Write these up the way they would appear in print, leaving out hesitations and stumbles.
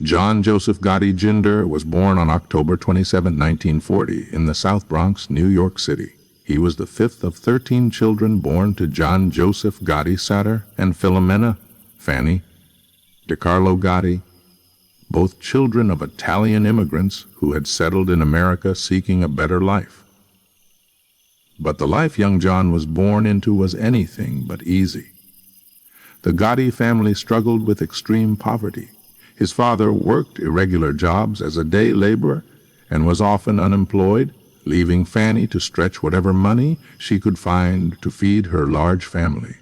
John Joseph Gotti Jinder was born on October 27, 1940, in the South Bronx, New York City. He was the fifth of 13 children born to John Joseph Gotti Sutter and Filomena Fanny DiCarlo Gotti, both children of Italian immigrants who had settled in America seeking a better life. But the life young John was born into was anything but easy. The Gotti family struggled with extreme poverty. His father worked irregular jobs as a day laborer and was often unemployed, leaving Fanny to stretch whatever money she could find to feed her large family.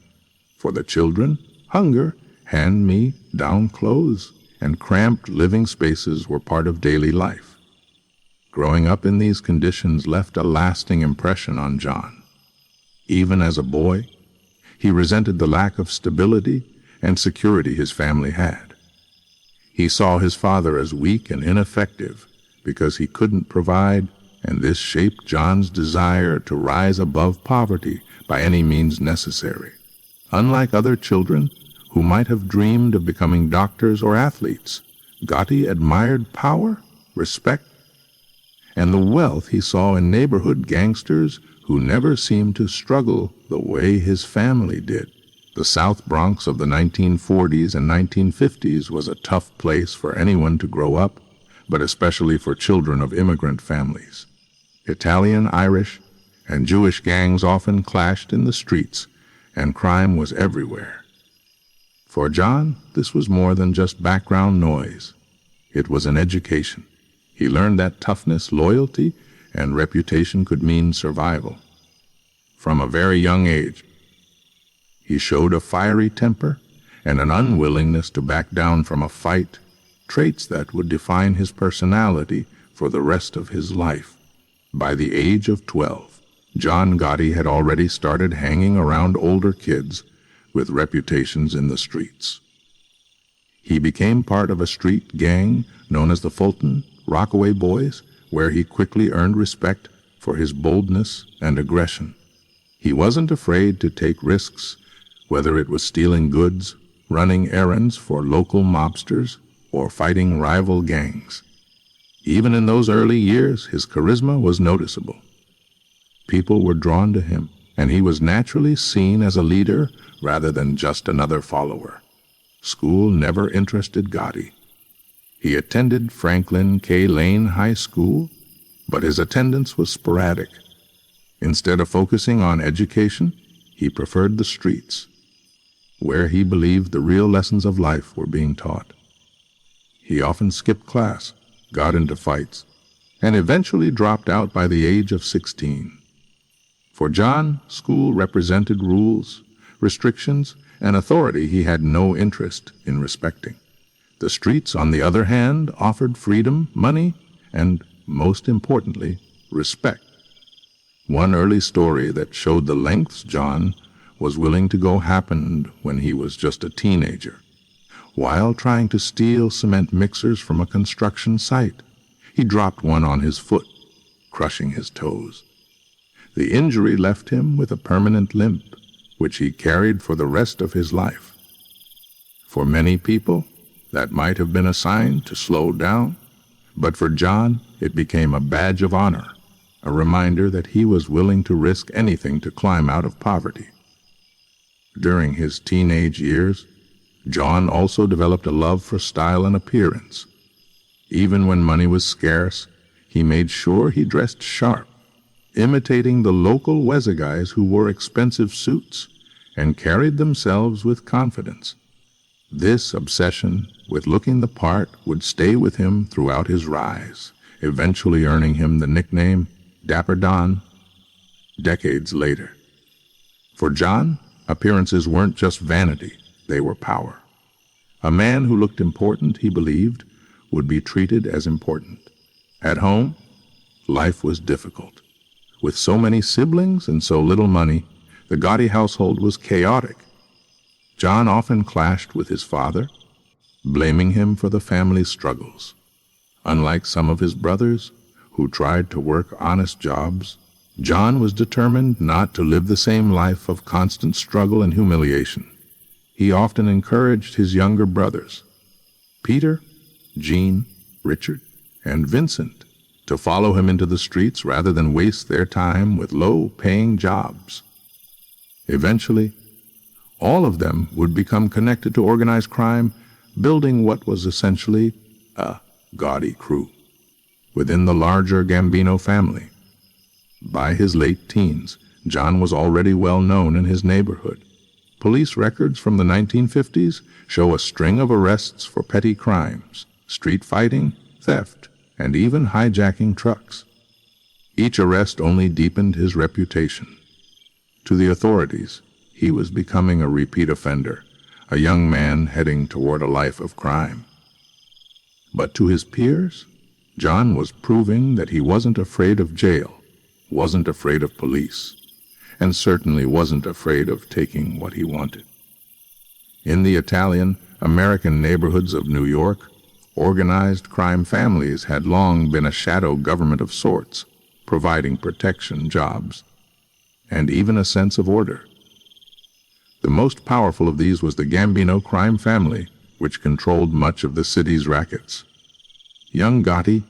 For the children, hunger, hand-me-down clothes, and cramped living spaces were part of daily life. Growing up in these conditions left a lasting impression on John. Even as a boy, he resented the lack of stability and security his family had. He saw his father as weak and ineffective because he couldn't provide, and this shaped John's desire to rise above poverty by any means necessary. Unlike other children who might have dreamed of becoming doctors or athletes, Gotti admired power, respect, and the wealth he saw in neighborhood gangsters who never seemed to struggle the way his family did. The South Bronx of the 1940s and 1950s was a tough place for anyone to grow up, but especially for children of immigrant families. Italian, Irish, and Jewish gangs often clashed in the streets, and crime was everywhere. For John, this was more than just background noise. It was an education. He learned that toughness, loyalty, and reputation could mean survival. From a very young age, he showed a fiery temper and an unwillingness to back down from a fight, traits that would define his personality for the rest of his life. By the age of 12, John Gotti had already started hanging around older kids with reputations in the streets. He became part of a street gang known as the Fulton Rockaway Boys, where he quickly earned respect for his boldness and aggression. He wasn't afraid to take risks, whether it was stealing goods, running errands for local mobsters, or fighting rival gangs. Even in those early years, his charisma was noticeable. People were drawn to him, and he was naturally seen as a leader rather than just another follower. School never interested Gotti. He attended Franklin K. Lane High School, but his attendance was sporadic. Instead of focusing on education, he preferred the streets, where he believed the real lessons of life were being taught. He often skipped class, got into fights, and eventually dropped out by the age of 16. For John, school represented rules, restrictions, and authority he had no interest in respecting. The streets, on the other hand, offered freedom, money, and, most importantly, respect. One early story that showed the lengths John was willing to go happened when he was just a teenager. While trying to steal cement mixers from a construction site, he dropped one on his foot, crushing his toes. The injury left him with a permanent limp, which he carried for the rest of his life. For many people, that might have been a sign to slow down, but for John, it became a badge of honor, a reminder that he was willing to risk anything to climb out of poverty. During his teenage years, John also developed a love for style and appearance. Even when money was scarce, he made sure he dressed sharp, imitating the local Weza guys who wore expensive suits and carried themselves with confidence. This obsession with looking the part would stay with him throughout his rise, eventually earning him the nickname Dapper Don decades later. For John, appearances weren't just vanity, they were power. A man who looked important, he believed, would be treated as important. At home, life was difficult. With so many siblings and so little money, the Gotti household was chaotic. John often clashed with his father, blaming him for the family's struggles. Unlike some of his brothers, who tried to work honest jobs, John was determined not to live the same life of constant struggle and humiliation. He often encouraged his younger brothers. Peter, Jean, Richard, and Vincent, to follow him into the streets rather than waste their time with low-paying jobs. Eventually, all of them would become connected to organized crime, building what was essentially a Gotti crew within the larger Gambino family. By his late teens, John was already well known in his neighborhood. Police records from the 1950s show a string of arrests for petty crimes, street fighting, theft, and even hijacking trucks. Each arrest only deepened his reputation. To the authorities, he was becoming a repeat offender, a young man heading toward a life of crime. But to his peers, John was proving that he wasn't afraid of jail, wasn't afraid of police, and certainly wasn't afraid of taking what he wanted. In the Italian-American neighborhoods of New York, organized crime families had long been a shadow government of sorts, providing protection, jobs, and even a sense of order. The most powerful of these was the Gambino crime family, which controlled much of the city's rackets. Young Gotti,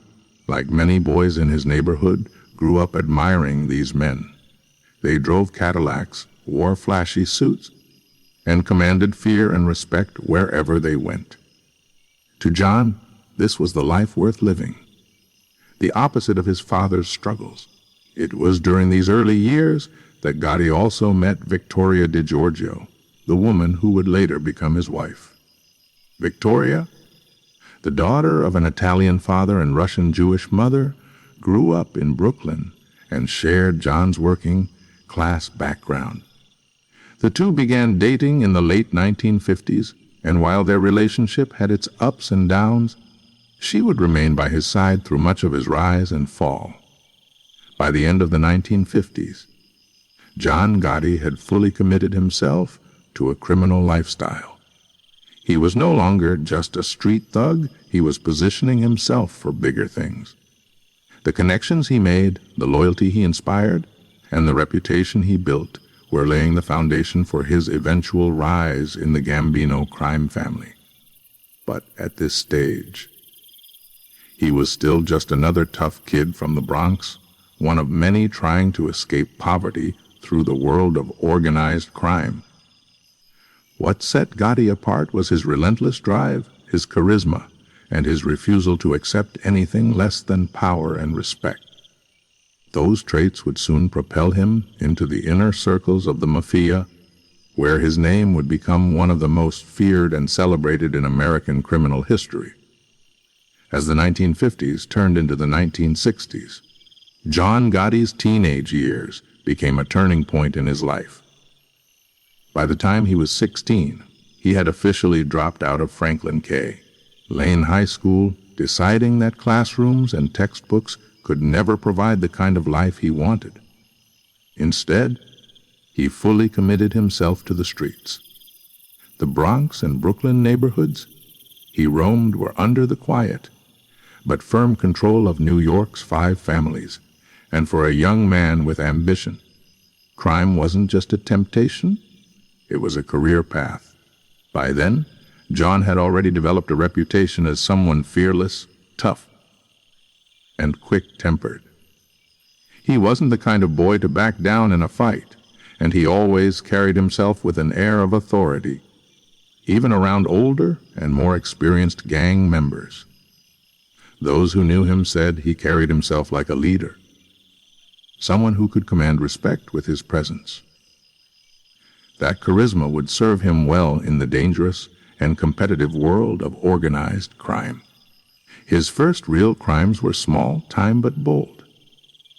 like many boys in his neighborhood, grew up admiring these men. They drove Cadillacs, wore flashy suits, and commanded fear and respect wherever they went. To John, this was the life worth living, the opposite of his father's struggles. It was during these early years that Gotti also met Victoria DiGiorgio, the woman who would later become his wife. Victoria, the daughter of an Italian father and Russian Jewish mother, grew up in Brooklyn and shared John's working-class background. The two began dating in the late 1950s, and while their relationship had its ups and downs, she would remain by his side through much of his rise and fall. By the end of the 1950s, John Gotti had fully committed himself to a criminal lifestyle. He was no longer just a street thug, he was positioning himself for bigger things. The connections he made, the loyalty he inspired, and the reputation he built were laying the foundation for his eventual rise in the Gambino crime family. But at this stage, he was still just another tough kid from the Bronx, one of many trying to escape poverty through the world of organized crime. What set Gotti apart was his relentless drive, his charisma, and his refusal to accept anything less than power and respect. Those traits would soon propel him into the inner circles of the mafia, where his name would become one of the most feared and celebrated in American criminal history. As the 1950s turned into the 1960s, John Gotti's teenage years became a turning point in his life. By the time he was 16, he had officially dropped out of Franklin K. Lane High School, deciding that classrooms and textbooks could never provide the kind of life he wanted. Instead, he fully committed himself to the streets. The Bronx and Brooklyn neighborhoods he roamed were under the quiet but firm control of New York's 5 families, and for a young man with ambition, crime wasn't just a temptation, it was a career path. By then, John had already developed a reputation as someone fearless, tough, and quick-tempered. He wasn't the kind of boy to back down in a fight, and he always carried himself with an air of authority, even around older and more experienced gang members. Those who knew him said he carried himself like a leader, someone who could command respect with his presence. That charisma would serve him well in the dangerous and competitive world of organized crime. His first real crimes were small time but bold.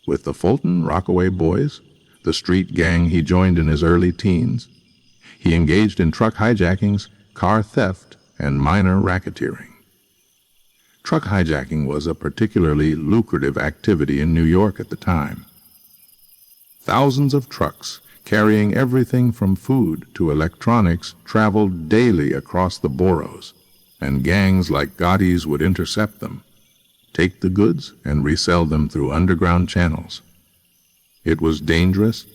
With the Fulton Rockaway Boys, the street gang he joined in his early teens, he engaged in truck hijackings, car theft, and minor racketeering. Truck hijacking was a particularly lucrative activity in New York at the time. Thousands of trucks carrying everything from food to electronics traveled daily across the boroughs, and gangs like Gotti's would intercept them, take the goods, and resell them through underground channels. It was dangerous,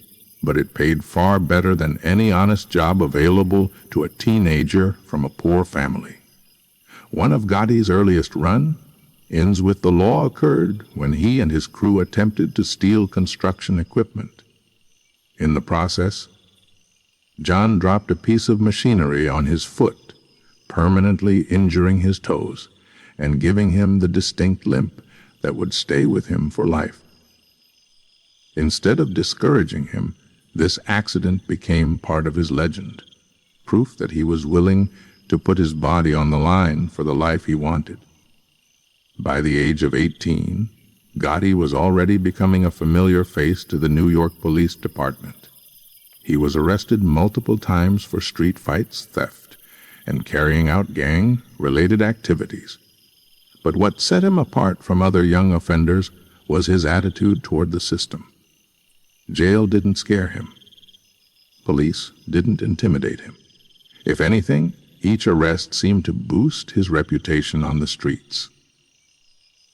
but it paid far better than any honest job available to a teenager from a poor family. One of Gotti's earliest run ends with the law occurred when he and his crew attempted to steal construction equipment. In the process, John dropped a piece of machinery on his foot, permanently injuring his toes and giving him the distinct limp that would stay with him for life. Instead of discouraging him, this accident became part of his legend, proof that he was willing to put his body on the line for the life he wanted. By the age of 18, Gotti was already becoming a familiar face to the New York Police Department. He was arrested multiple times for street fights, theft, and carrying out gang-related activities. But what set him apart from other young offenders was his attitude toward the system. Jail didn't scare him. Police didn't intimidate him. If anything, each arrest seemed to boost his reputation on the streets.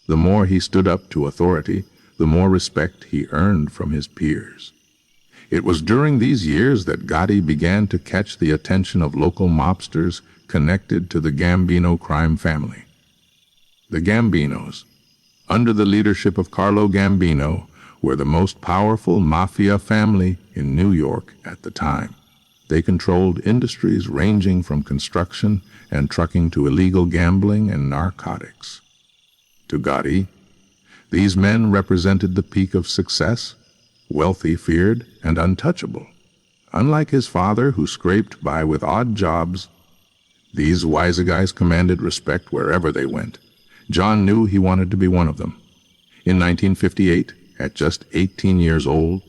The more he stood up to authority, the more respect he earned from his peers. It was during these years that Gotti began to catch the attention of local mobsters connected to the Gambino crime family. The Gambinos, under the leadership of Carlo Gambino, were the most powerful mafia family in New York at the time. They controlled industries ranging from construction and trucking to illegal gambling and narcotics. To Gotti, these men represented the peak of success, wealthy, feared, and untouchable. Unlike his father, who scraped by with odd jobs, these wise guys commanded respect wherever they went. John knew he wanted to be one of them. In 1958, at just 18 years old,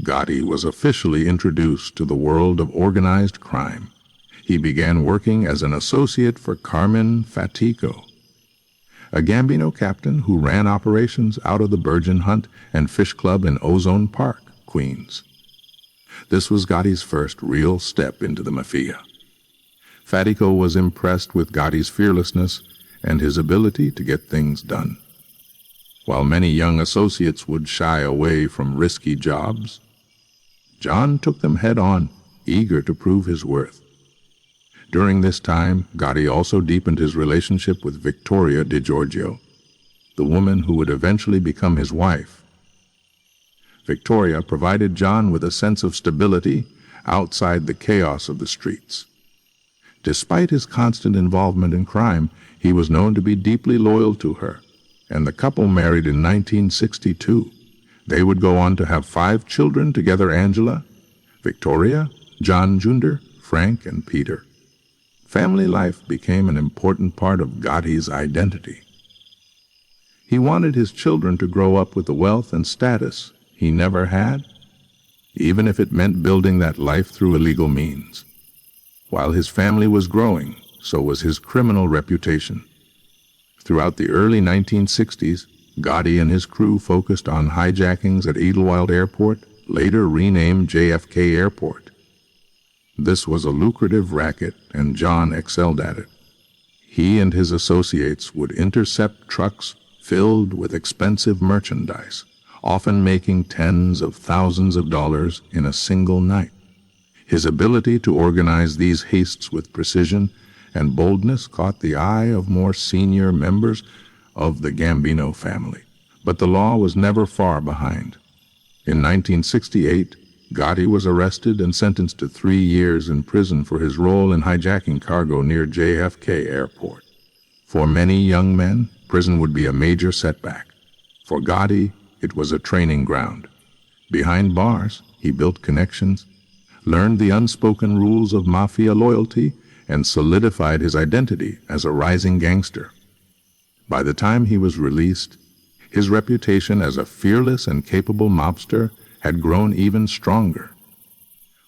Gotti was officially introduced to the world of organized crime. He began working as an associate for Carmen Fatico, a Gambino captain who ran operations out of the Virgin Hunt and Fish Club in Ozone Park, Queens. This was Gotti's first real step into the mafia. Fatico was impressed with Gotti's fearlessness and his ability to get things done. While many young associates would shy away from risky jobs, John took them head-on, eager to prove his worth. During this time, Gotti also deepened his relationship with Victoria DiGiorgio, the woman who would eventually become his wife. Victoria provided John with a sense of stability outside the chaos of the streets. Despite his constant involvement in crime, he was known to be deeply loyal to her, and the couple married in 1962. They would go on to have 5 children together: Angela, Victoria, John Jr., Frank, and Peter. Family life became an important part of Gotti's identity. He wanted his children to grow up with the wealth and status he never had, even if it meant building that life through illegal means. While his family was growing, so was his criminal reputation. Throughout the early 1960s, Gotti and his crew focused on hijackings at Idlewild Airport, later renamed JFK Airport. This was a lucrative racket, and John excelled at it. He and his associates would intercept trucks filled with expensive merchandise, often making tens of thousands of dollars in a single night. His ability to organize these heists with precision and boldness caught the eye of more senior members of the Gambino family. But the law was never far behind. In 1968, Gotti was arrested and sentenced to 3 years in prison for his role in hijacking cargo near JFK Airport. For many young men, prison would be a major setback. For Gotti, it was a training ground. Behind bars, he built connections, learned the unspoken rules of mafia loyalty, and solidified his identity as a rising gangster. By the time he was released, his reputation as a fearless and capable mobster had grown even stronger.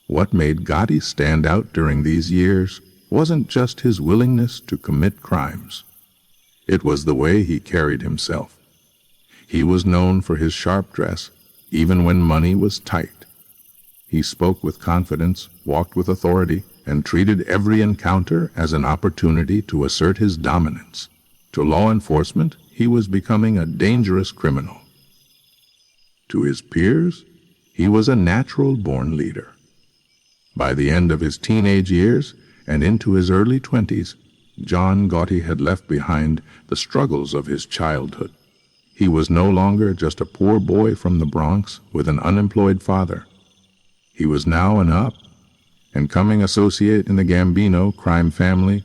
What made Gotti stand out during these years wasn't just his willingness to commit crimes. It was the way he carried himself. He was known for his sharp dress, even when money was tight. He spoke with confidence, walked with authority, and treated every encounter as an opportunity to assert his dominance. To law enforcement, he was becoming a dangerous criminal. To his peers, he was a natural-born leader. By the end of his teenage years and into his early 20s, John Gotti had left behind the struggles of his childhood. He was no longer just a poor boy from the Bronx with an unemployed father. He was now an up and coming associate in the Gambino crime family,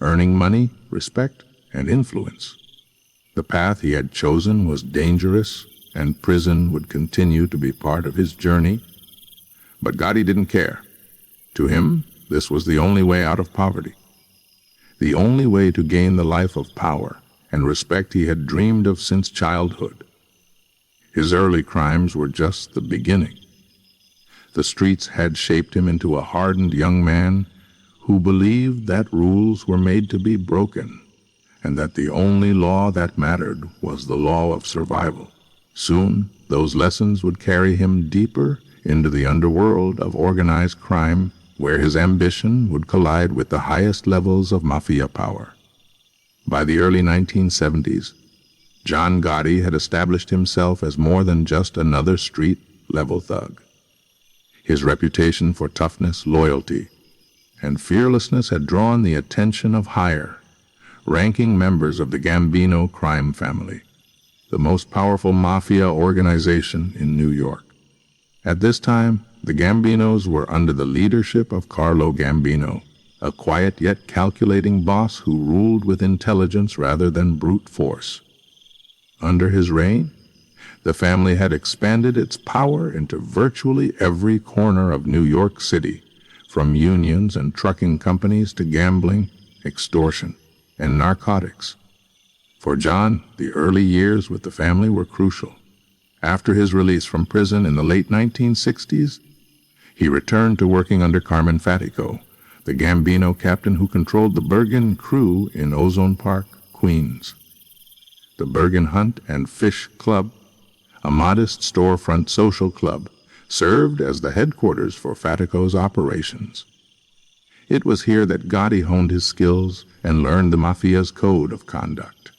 earning money, respect, and influence. The path he had chosen was dangerous, and prison would continue to be part of his journey. But Gotti didn't care. To him, this was the only way out of poverty, the only way to gain the life of power and respect he had dreamed of since childhood. His early crimes were just the beginning. The streets had shaped him into a hardened young man who believed that rules were made to be broken, and that the only law that mattered was the law of survival. Soon, those lessons would carry him deeper into the underworld of organized crime, where his ambition would collide with the highest levels of mafia power. By the early 1970s, John Gotti had established himself as more than just another street-level thug. His reputation for toughness, loyalty, and fearlessness had drawn the attention of higher-ranking members of the Gambino crime family, the most powerful mafia organization in New York. At this time, the Gambinos were under the leadership of Carlo Gambino, a quiet yet calculating boss who ruled with intelligence rather than brute force. Under his reign, the family had expanded its power into virtually every corner of New York City, from unions and trucking companies to gambling, extortion, and narcotics. For John, the early years with the family were crucial. After his release from prison in the late 1960s, he returned to working under Carmen Fatico, the Gambino captain who controlled the Bergen crew in Ozone Park, Queens. The Bergen Hunt and Fish Club, a modest storefront social club, served as the headquarters for Fatico's operations. It was here that Gotti honed his skills and learned the mafia's code of conduct.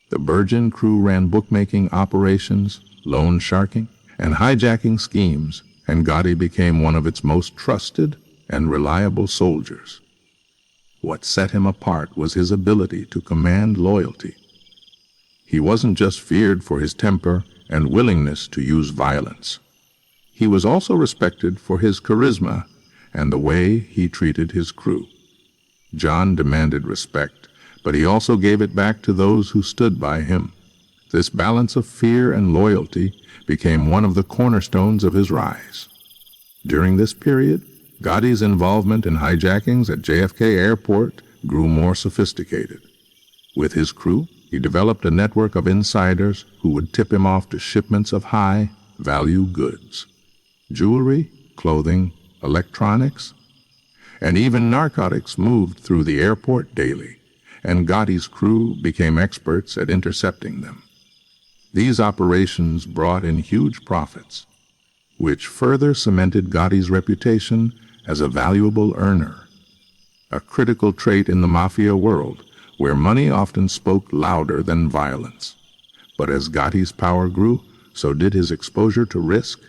The Bergen crew ran bookmaking operations, loan sharking, and hijacking schemes, and Gotti became one of its most trusted and reliable soldiers. What set him apart was his ability to command loyalty. He wasn't just feared for his temper and willingness to use violence. He was also respected for his charisma and the way he treated his crew. John demanded respect, but he also gave it back to those who stood by him. This balance of fear and loyalty became one of the cornerstones of his rise. During this period, Gotti's involvement in hijackings at JFK Airport grew more sophisticated. With his crew, he developed a network of insiders who would tip him off to shipments of high-value goods. Jewelry, clothing, electronics, and even narcotics moved through the airport daily, and Gotti's crew became experts at intercepting them. These operations brought in huge profits, which further cemented Gotti's reputation as a valuable earner, a critical trait in the mafia world, where money often spoke louder than violence. But as Gotti's power grew, so did his exposure to risk.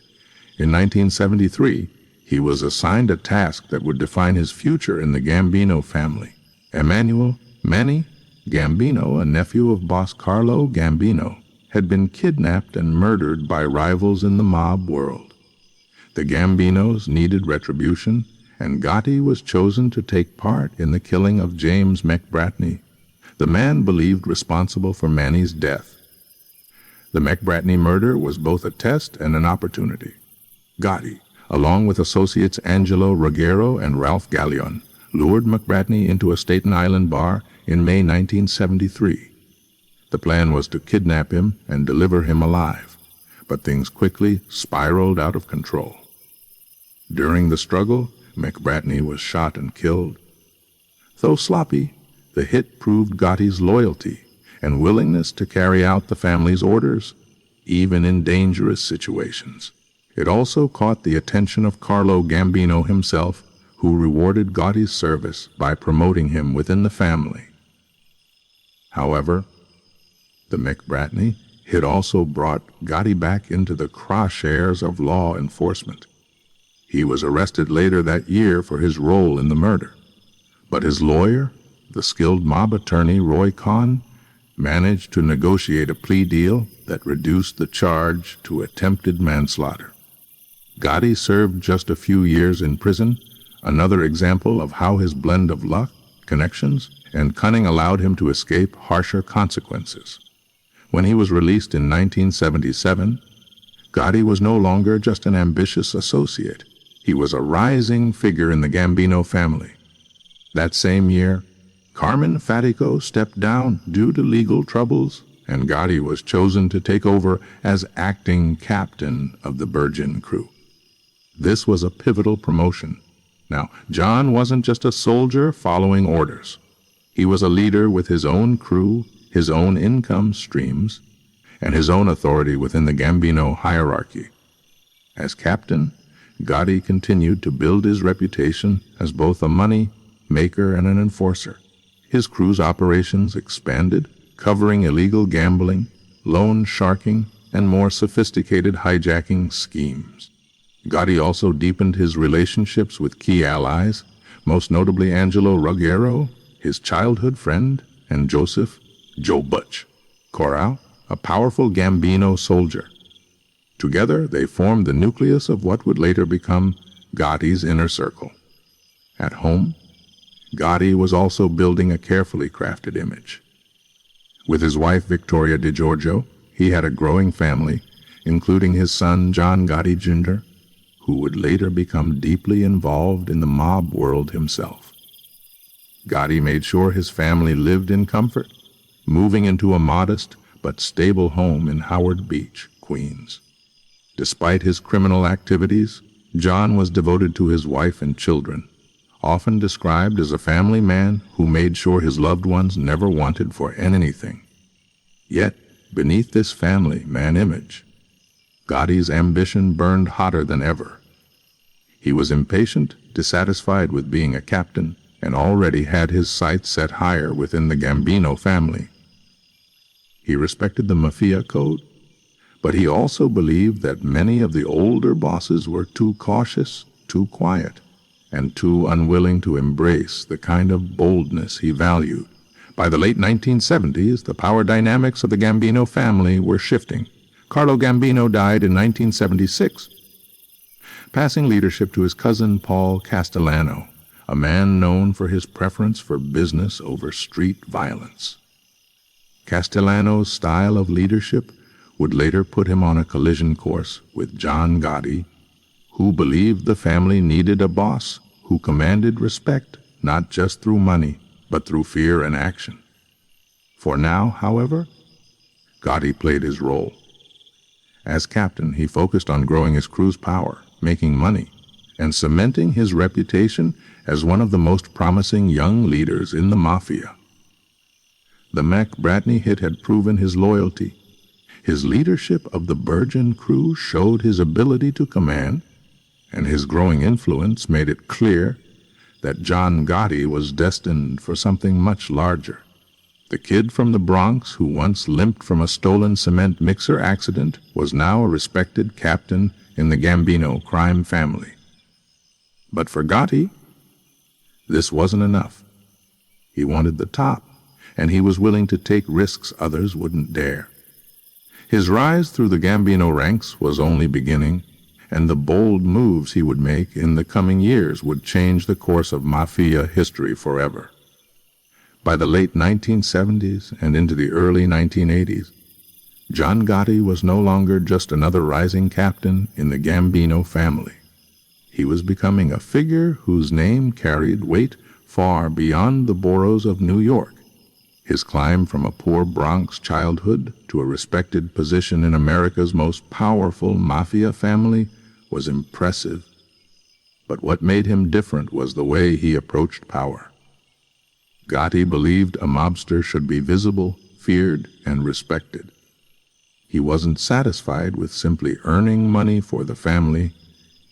In 1973, he was assigned a task that would define his future in the Gambino family. Emmanuel Manny Gambino, a nephew of boss Carlo Gambino, had been kidnapped and murdered by rivals in the mob world. The Gambinos needed retribution, and Gotti was chosen to take part in the killing of James McBratney, the man believed responsible for Manny's death. The McBratney murder was both a test and an opportunity. Gotti, along with associates Angelo Ruggiero and Ralph Gallion, lured McBratney into a Staten Island bar in May 1973. The plan was to kidnap him and deliver him alive, but things quickly spiraled out of control. During the struggle, McBratney was shot and killed. Though sloppy, the hit proved Gotti's loyalty and willingness to carry out the family's orders, even in dangerous situations. It also caught the attention of Carlo Gambino himself, who rewarded Gotti's service by promoting him within the family. However, the McBratney hit also brought Gotti back into the crosshairs of law enforcement. He was arrested later that year for his role in the murder, but his lawyer the skilled mob attorney Roy Cohn managed to negotiate a plea deal that reduced the charge to attempted manslaughter. Gotti served just a few years in prison, another example of how his blend of luck, connections, and cunning allowed him to escape harsher consequences. When he was released in 1977, Gotti was no longer just an ambitious associate. He was a rising figure in the Gambino family. That same year, Carmen Fatico stepped down due to legal troubles, and Gotti was chosen to take over as acting captain of the Virgin crew. This was a pivotal promotion. Now, John wasn't just a soldier following orders. He was a leader with his own crew, his own income streams, and his own authority within the Gambino hierarchy. As captain, Gotti continued to build his reputation as both a money maker and an enforcer. His crew's operations expanded, covering illegal gambling, loan sharking, and more sophisticated hijacking schemes. Gotti also deepened his relationships with key allies, most notably Angelo Ruggiero, his childhood friend, and Joseph "Joe Butch" Corral, a powerful Gambino soldier. Together, they formed the nucleus of what would later become Gotti's inner circle. At home, Gotti was also building a carefully crafted image. With his wife Victoria DiGiorgio, he had a growing family, including his son John Gotti Jr., who would later become deeply involved in the mob world himself. Gotti made sure his family lived in comfort, moving into a modest but stable home in Howard Beach, Queens. Despite his criminal activities, John was devoted to his wife and children, often described as a family man who made sure his loved ones never wanted for anything. Yet, beneath this family man image, Gotti's ambition burned hotter than ever. He was impatient, dissatisfied with being a captain, and already had his sights set higher within the Gambino family. He respected the mafia code, but he also believed that many of the older bosses were too cautious, too quiet, and too unwilling to embrace the kind of boldness he valued. By the late 1970s, the power dynamics of the Gambino family were shifting. Carlo Gambino died in 1976, passing leadership to his cousin Paul Castellano, a man known for his preference for business over street violence. Castellano's style of leadership would later put him on a collision course with John Gotti, who believed the family needed a boss who commanded respect not just through money, but through fear and action. For now, however, Gotti played his role. As captain, he focused on growing his crew's power, making money, and cementing his reputation as one of the most promising young leaders in the mafia. The Mac Bratney hit had proven his loyalty. His leadership of the Virgin crew showed his ability to command, and his growing influence made it clear that John Gotti was destined for something much larger. The kid from the Bronx who once limped from a stolen cement mixer accident was now a respected captain in the Gambino crime family. But for Gotti, this wasn't enough. He wanted the top, and he was willing to take risks others wouldn't dare. His rise through the Gambino ranks was only beginning, and the bold moves he would make in the coming years would change the course of mafia history forever. By the late 1970s and into the early 1980s, John Gotti was no longer just another rising captain in the Gambino family. He was becoming a figure whose name carried weight far beyond the boroughs of New York. His climb from a poor Bronx childhood to a respected position in America's most powerful mafia family was impressive. But what made him different was the way he approached power. Gotti believed a mobster should be visible, feared, and respected. He wasn't satisfied with simply earning money for the family.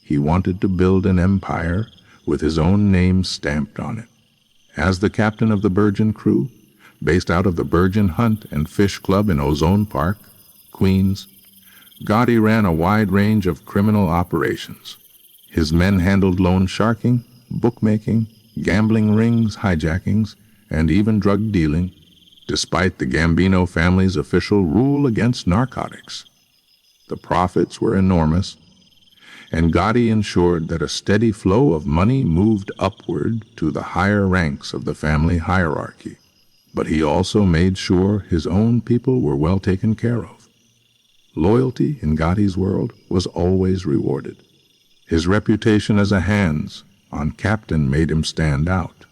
He wanted to build an empire with his own name stamped on it. As the captain of the Virgin crew, based out of the Virgin Hunt and Fish Club in Ozone Park, Queens, Gotti ran a wide range of criminal operations. His men handled loan sharking, bookmaking, gambling rings, hijackings, and even drug dealing, despite the Gambino family's official rule against narcotics. The profits were enormous, and Gotti ensured that a steady flow of money moved upward to the higher ranks of the family hierarchy. But he also made sure his own people were well taken care of. Loyalty in Gotti's world was always rewarded. His reputation as a hands-on captain made him stand out.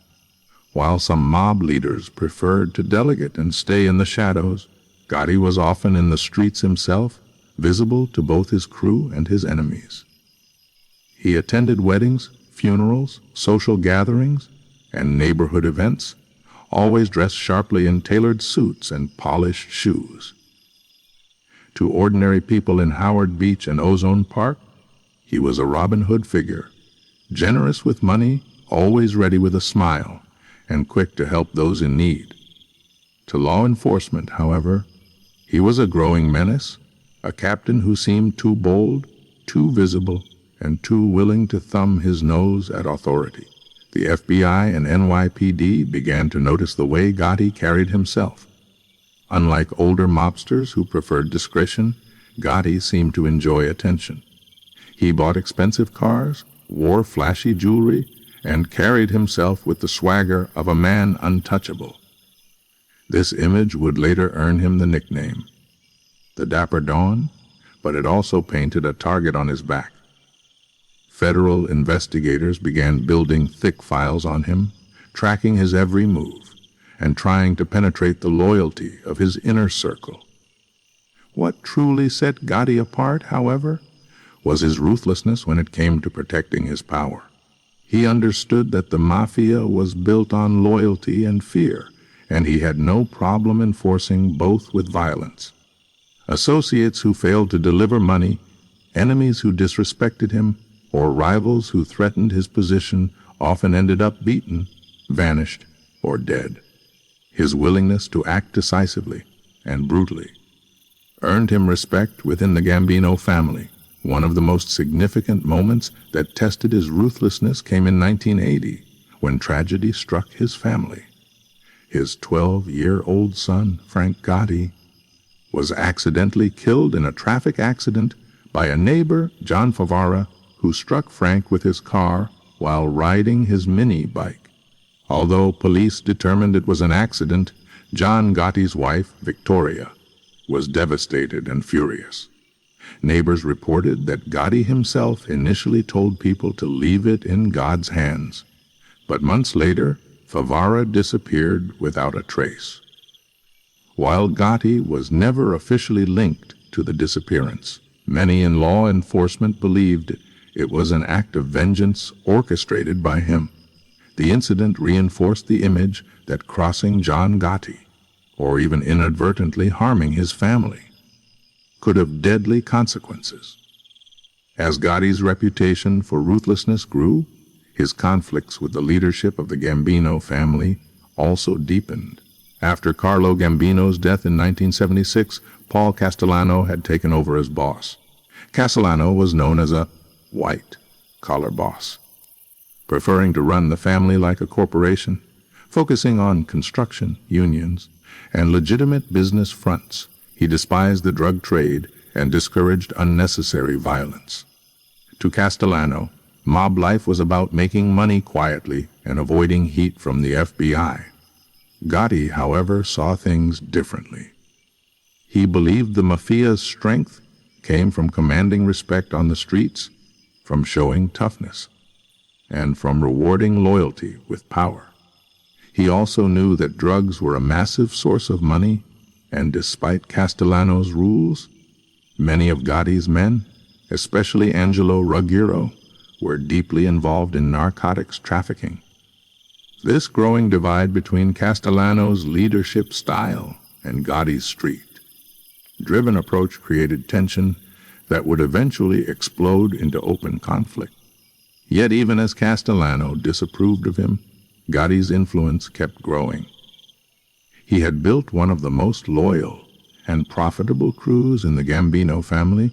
While some mob leaders preferred to delegate and stay in the shadows, Gotti was often in the streets himself, visible to both his crew and his enemies. He attended weddings, funerals, social gatherings, and neighborhood events, always dressed sharply in tailored suits and polished shoes. To ordinary people in Howard Beach and Ozone Park, he was a Robin Hood figure, generous with money, always ready with a smile, and quick to help those in need. To law enforcement, however, he was a growing menace, a captain who seemed too bold, too visible, and too willing to thumb his nose at authority. The FBI and NYPD began to notice the way Gotti carried himself. Unlike older mobsters who preferred discretion, Gotti seemed to enjoy attention. He bought expensive cars, wore flashy jewelry, and carried himself with the swagger of a man untouchable. This image would later earn him the nickname, the Dapper Don, but it also painted a target on his back. Federal investigators began building thick files on him, tracking his every move, and trying to penetrate the loyalty of his inner circle. What truly set Gotti apart, however, was his ruthlessness when it came to protecting his power. He understood that the mafia was built on loyalty and fear, and he had no problem enforcing both with violence. Associates who failed to deliver money, enemies who disrespected him, or rivals who threatened his position often ended up beaten, vanished, or dead. His willingness to act decisively and brutally earned him respect within the Gambino family. One of the most significant moments that tested his ruthlessness came in 1980, when tragedy struck his family. His 12-year-old son, Frank Gotti, was accidentally killed in a traffic accident by a neighbor, John Favara, who struck Frank with his car while riding his mini bike. Although police determined it was an accident, John Gotti's wife, Victoria, was devastated and furious. Neighbors reported that Gotti himself initially told people to leave it in God's hands, but months later, Favara disappeared without a trace. While Gotti was never officially linked to the disappearance, many in law enforcement believed it was an act of vengeance orchestrated by him. The incident reinforced the image that crossing John Gotti, or even inadvertently harming his family, could have deadly consequences. As Gotti's reputation for ruthlessness grew, his conflicts with the leadership of the Gambino family also deepened. After Carlo Gambino's death in 1976, Paul Castellano had taken over as boss. Castellano was known as a white-collar boss, preferring to run the family like a corporation, focusing on construction, unions, and legitimate business fronts. He despised the drug trade and discouraged unnecessary violence. To Castellano, mob life was about making money quietly and avoiding heat from the FBI. Gotti, however, saw things differently. He believed the mafia's strength came from commanding respect on the streets, from showing toughness, and from rewarding loyalty with power. He also knew that drugs were a massive source of money, and despite Castellano's rules, many of Gotti's men, especially Angelo Ruggiero, were deeply involved in narcotics trafficking. This growing divide between Castellano's leadership style and Gotti's street-driven approach created tension that would eventually explode into open conflict. Yet even as Castellano disapproved of him, Gotti's influence kept growing. He had built one of the most loyal and profitable crews in the Gambino family,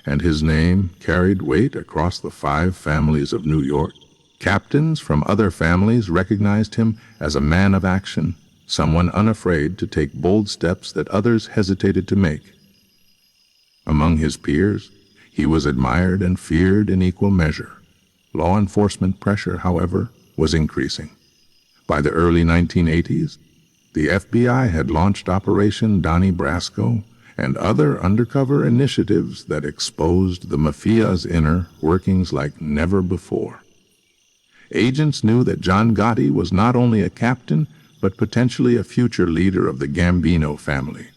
and his name carried weight across the 5 families of New York. Captains from other families recognized him as a man of action, someone unafraid to take bold steps that others hesitated to make. Among his peers, he was admired and feared in equal measure. Law enforcement pressure, however, was increasing. By the early 1980s, the FBI had launched Operation Donnie Brasco and other undercover initiatives that exposed the mafia's inner workings like never before. Agents knew that John Gotti was not only a captain, but potentially a future leader of the Gambino family.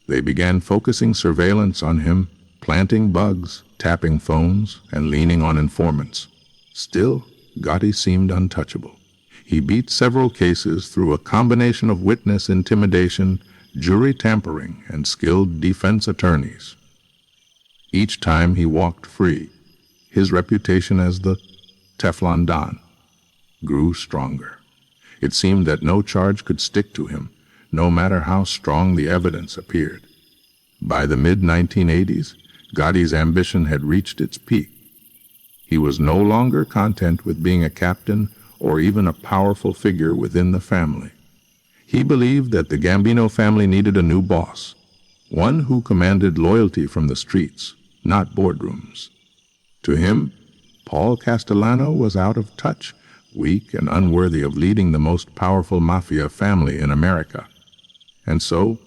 They began focusing surveillance on him, planting bugs, tapping phones, and leaning on informants. Still, Gotti seemed untouchable. He beat several cases through a combination of witness intimidation, jury tampering, and skilled defense attorneys. Each time he walked free, his reputation as the Teflon Don grew stronger. It seemed that no charge could stick to him, no matter how strong the evidence appeared. By the mid-1980s, Gotti's ambition had reached its peak. He was no longer content with being a captain or even a powerful figure within the family. He believed that the Gambino family needed a new boss, one who commanded loyalty from the streets, not boardrooms. To him, Paul Castellano was out of touch, weak and unworthy of leading the most powerful mafia family in America. And so,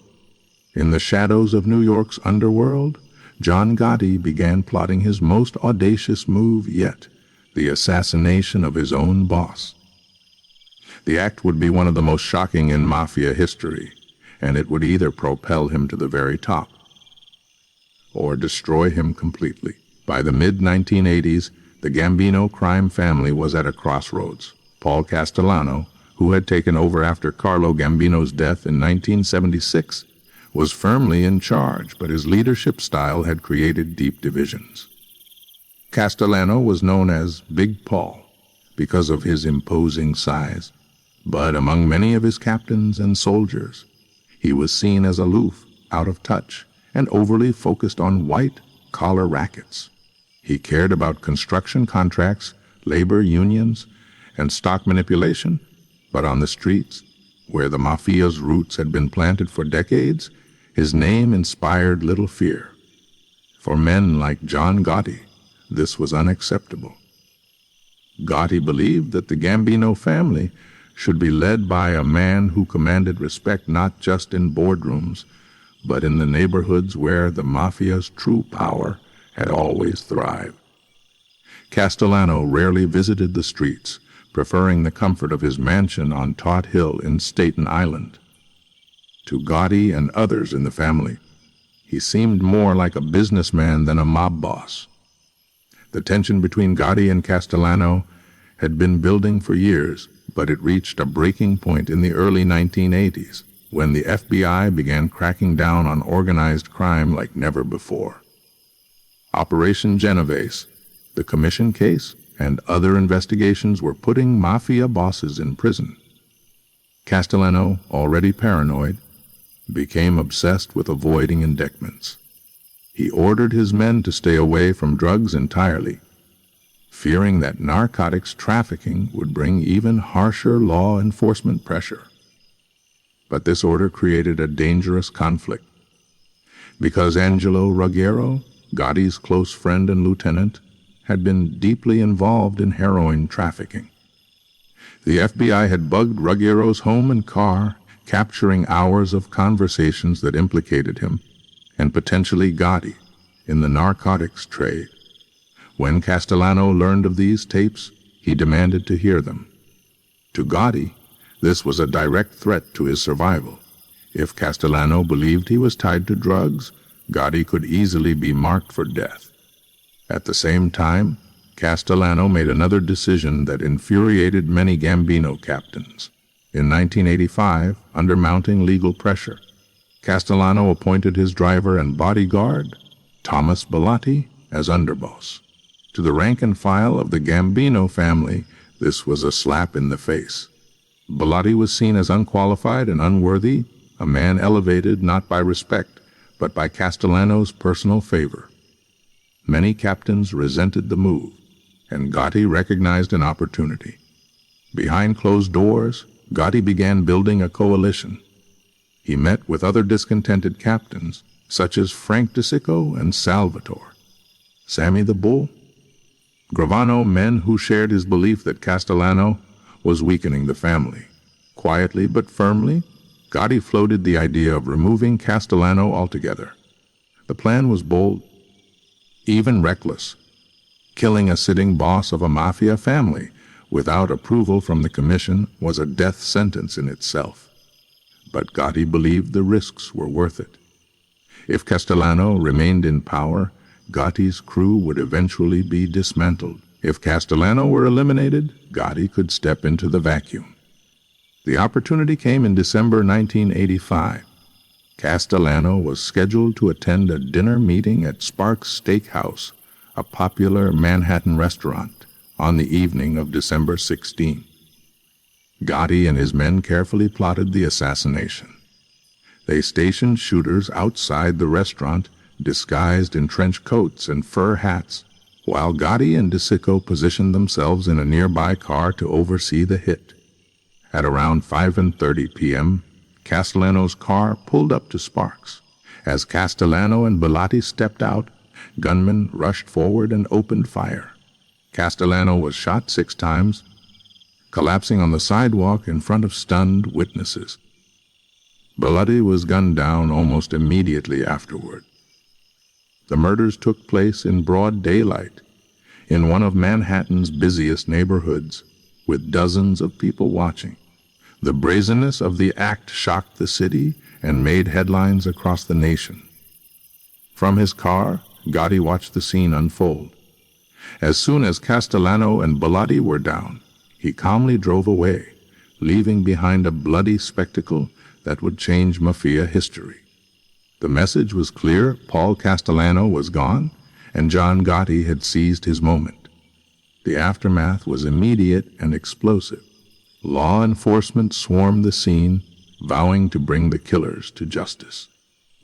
in the shadows of New York's underworld, John Gotti began plotting his most audacious move yet, the assassination of his own boss. The act would be one of the most shocking in mafia history, and it would either propel him to the very top or destroy him completely. By the mid-1980s, the Gambino crime family was at a crossroads. Paul Castellano, who had taken over after Carlo Gambino's death in 1976, was firmly in charge, but his leadership style had created deep divisions. Castellano was known as Big Paul because of his imposing size, but among many of his captains and soldiers, he was seen as aloof, out of touch, and overly focused on white-collar rackets. He cared about construction contracts, labor unions, and stock manipulation, but on the streets, where the mafia's roots had been planted for decades, his name inspired little fear. For men like John Gotti, this was unacceptable. Gotti believed that the Gambino family should be led by a man who commanded respect not just in boardrooms, but in the neighborhoods where the mafia's true power had always thrived. Castellano rarely visited the streets, preferring the comfort of his mansion on Todt Hill in Staten Island. To Gotti and others in the family, he seemed more like a businessman than a mob boss. The tension between Gotti and Castellano had been building for years, but it reached a breaking point in the early 1980s, when the FBI began cracking down on organized crime like never before. Operation Genovese, the commission case, and other investigations were putting mafia bosses in prison. Castellano, already paranoid, became obsessed with avoiding indictments. He ordered his men to stay away from drugs entirely, fearing that narcotics trafficking would bring even harsher law enforcement pressure. But this order created a dangerous conflict, because Angelo Ruggiero, Gotti's close friend and lieutenant, had been deeply involved in heroin trafficking. The FBI had bugged Ruggiero's home and car, capturing hours of conversations that implicated him, and potentially Gotti, in the narcotics trade. When Castellano learned of these tapes, he demanded to hear them. To Gotti, this was a direct threat to his survival. If Castellano believed he was tied to drugs, Gotti could easily be marked for death. At the same time, Castellano made another decision that infuriated many Gambino captains. In 1985, under mounting legal pressure, Castellano appointed his driver and bodyguard, Thomas Bellotti, as underboss. To the rank and file of the Gambino family, this was a slap in the face. Bellotti was seen as unqualified and unworthy, a man elevated not by respect, but by Castellano's personal favor. Many captains resented the move, and Gotti recognized an opportunity. Behind closed doors, Gotti began building a coalition. He met with other discontented captains, such as Frank DeSico and Salvatore. Sammy the Bull? Gravano, men who shared his belief that Castellano was weakening the family. Quietly but firmly, Gotti floated the idea of removing Castellano altogether. The plan was bold, even reckless. Killing a sitting boss of a mafia family without approval from the commission was a death sentence in itself. But Gotti believed the risks were worth it. If Castellano remained in power, Gotti's crew would eventually be dismantled. If Castellano were eliminated, Gotti could step into the vacuum. The opportunity came in December 1985. Castellano was scheduled to attend a dinner meeting at Sparks Steakhouse, a popular Manhattan restaurant, on the evening of December 16. Gotti and his men carefully plotted the assassination. They stationed shooters outside the restaurant, disguised in trench coats and fur hats, while Gotti and DeSico positioned themselves in a nearby car to oversee the hit. At around 5:30 p.m., Castellano's car pulled up to Sparks. As Castellano and Bellotti stepped out, gunmen rushed forward and opened fire. Castellano was shot 6 times, collapsing on the sidewalk in front of stunned witnesses. Bellotti was gunned down almost immediately afterward. The murders took place in broad daylight, in one of Manhattan's busiest neighborhoods, with dozens of people watching. The brazenness of the act shocked the city and made headlines across the nation. From his car, Gotti watched the scene unfold. As soon as Castellano and Bellotti were down, he calmly drove away, leaving behind a bloody spectacle that would change mafia history. The message was clear: Paul Castellano was gone, and John Gotti had seized his moment. The aftermath was immediate and explosive. Law enforcement swarmed the scene, vowing to bring the killers to justice.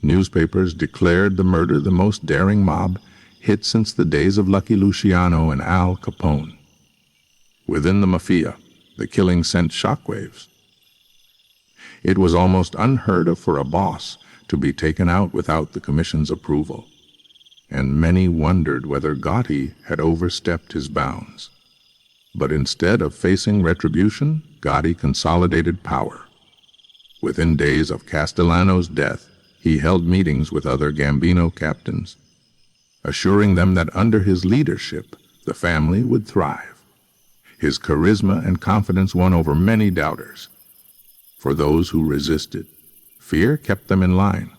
Newspapers declared the murder the most daring mob hit since the days of Lucky Luciano and Al Capone. Within the mafia, the killing sent shockwaves. It was almost unheard of for a boss to be taken out without the commission's approval, and many wondered whether Gotti had overstepped his bounds. But instead of facing retribution, Gotti consolidated power. Within days of Castellano's death, he held meetings with other Gambino captains, assuring them that under his leadership, the family would thrive. His charisma and confidence won over many doubters. For those who resisted, fear kept them in line.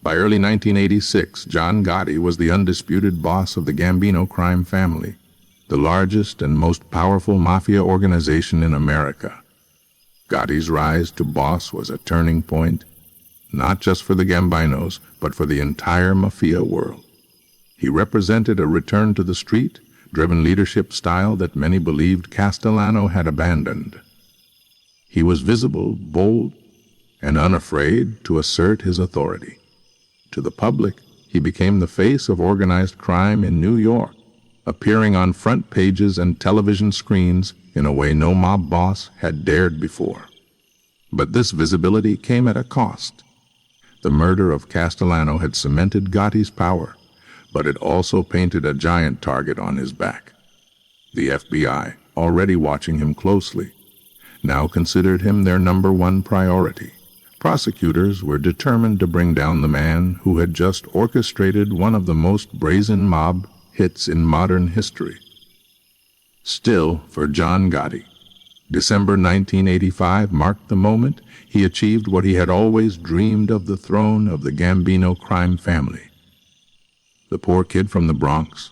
By early 1986, John Gotti was the undisputed boss of the Gambino crime family, the largest and most powerful mafia organization in America. Gotti's rise to boss was a turning point, not just for the Gambinos, but for the entire mafia world. He represented a return to the street-driven leadership style that many believed Castellano had abandoned. He was visible, bold, and unafraid to assert his authority. To the public, he became the face of organized crime in New York, appearing on front pages and television screens in a way no mob boss had dared before. But this visibility came at a cost. The murder of Castellano had cemented Gotti's power, but it also painted a giant target on his back. The FBI, already watching him closely, now considered him their #1 priority. Prosecutors were determined to bring down the man who had just orchestrated one of the most brazen mob hits in modern history. Still, for John Gotti, December 1985 marked the moment he achieved what he had always dreamed of: the throne of the Gambino crime family. The poor kid from the Bronx,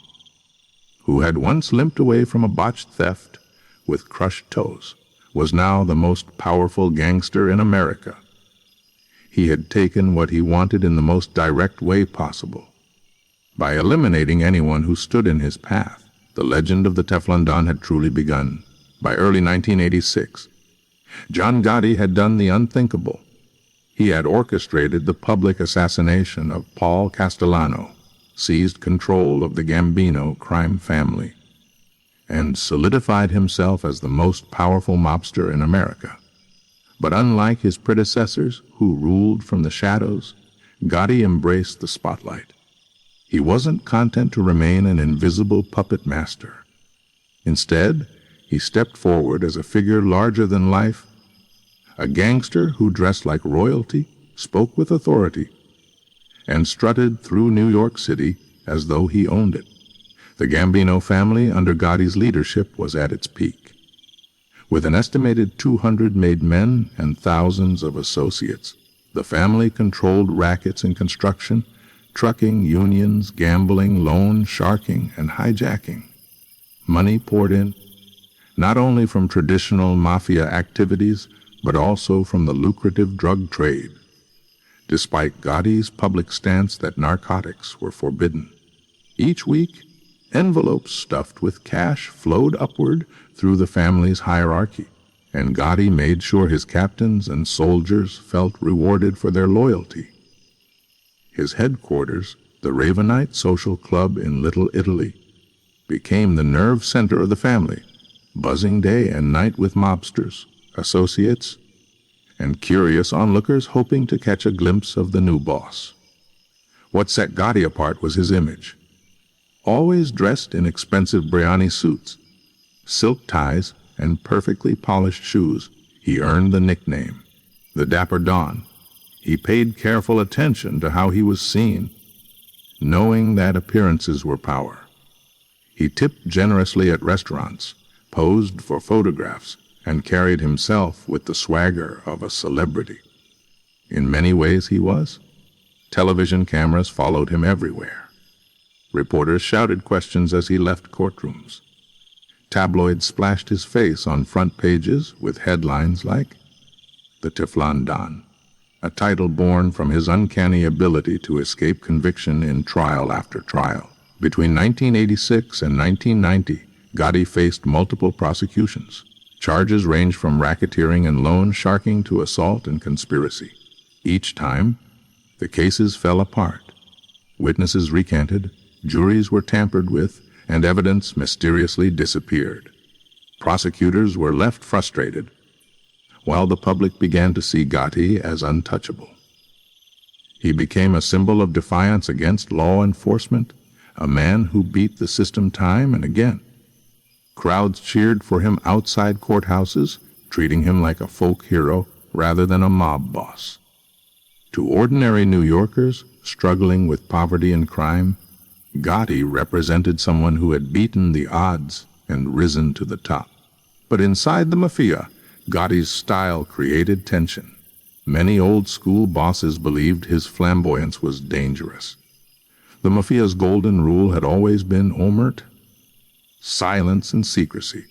who had once limped away from a botched theft with crushed toes, was now the most powerful gangster in America. He had taken what he wanted in the most direct way possible. By eliminating anyone who stood in his path, the legend of the Teflon Don had truly begun. By early 1986, John Gotti had done the unthinkable. He had orchestrated the public assassination of Paul Castellano, seized control of the Gambino crime family, and solidified himself as the most powerful mobster in America. But unlike his predecessors, who ruled from the shadows, Gotti embraced the spotlight. He wasn't content to remain an invisible puppet master. Instead, he stepped forward as a figure larger than life, a gangster who dressed like royalty, spoke with authority, and strutted through New York City as though he owned it. The Gambino family under Gotti's leadership was at its peak. With an estimated 200 made men and thousands of associates, the family controlled rackets in construction, trucking, unions, gambling, loan sharking, and hijacking. Money poured in, not only from traditional mafia activities, but also from the lucrative drug trade, despite Gotti's public stance that narcotics were forbidden. Each week, envelopes stuffed with cash flowed upward through the family's hierarchy, and Gotti made sure his captains and soldiers felt rewarded for their loyalty. His headquarters, the Ravenite Social Club in Little Italy, became the nerve center of the family, buzzing day and night with mobsters, associates, and curious onlookers hoping to catch a glimpse of the new boss. What set Gotti apart was his image. Always dressed in expensive Brioni suits, silk ties, and perfectly polished shoes, he earned the nickname, the Dapper Don. He paid careful attention to how he was seen, knowing that appearances were power. He tipped generously at restaurants, posed for photographs, and carried himself with the swagger of a celebrity. In many ways he was. Television cameras followed him everywhere. Reporters shouted questions as he left courtrooms. Tabloids splashed his face on front pages with headlines like "The Teflon Don," a title born from his uncanny ability to escape conviction in trial after trial. Between 1986 and 1990, Gotti faced multiple prosecutions. Charges ranged from racketeering and loan sharking to assault and conspiracy. Each time, the cases fell apart. Witnesses recanted, juries were tampered with, and evidence mysteriously disappeared. Prosecutors were left frustrated, while the public began to see Gotti as untouchable. He became a symbol of defiance against law enforcement, a man who beat the system time and again. Crowds cheered for him outside courthouses, treating him like a folk hero rather than a mob boss. To ordinary New Yorkers struggling with poverty and crime, Gotti represented someone who had beaten the odds and risen to the top. But inside the mafia, Gotti's style created tension. Many old-school bosses believed his flamboyance was dangerous. The mafia's golden rule had always been omerta, silence and secrecy.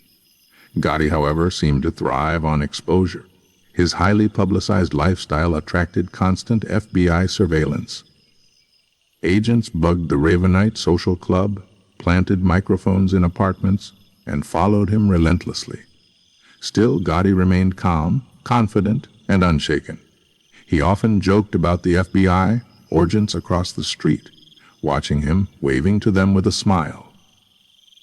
Gotti, however, seemed to thrive on exposure. His highly publicized lifestyle attracted constant FBI surveillance. Agents bugged the Ravenite Social Club, planted microphones in apartments, and followed him relentlessly. Still, Gotti remained calm, confident, and unshaken. He often joked about the FBI, agents across the street, watching him, waving to them with a smile.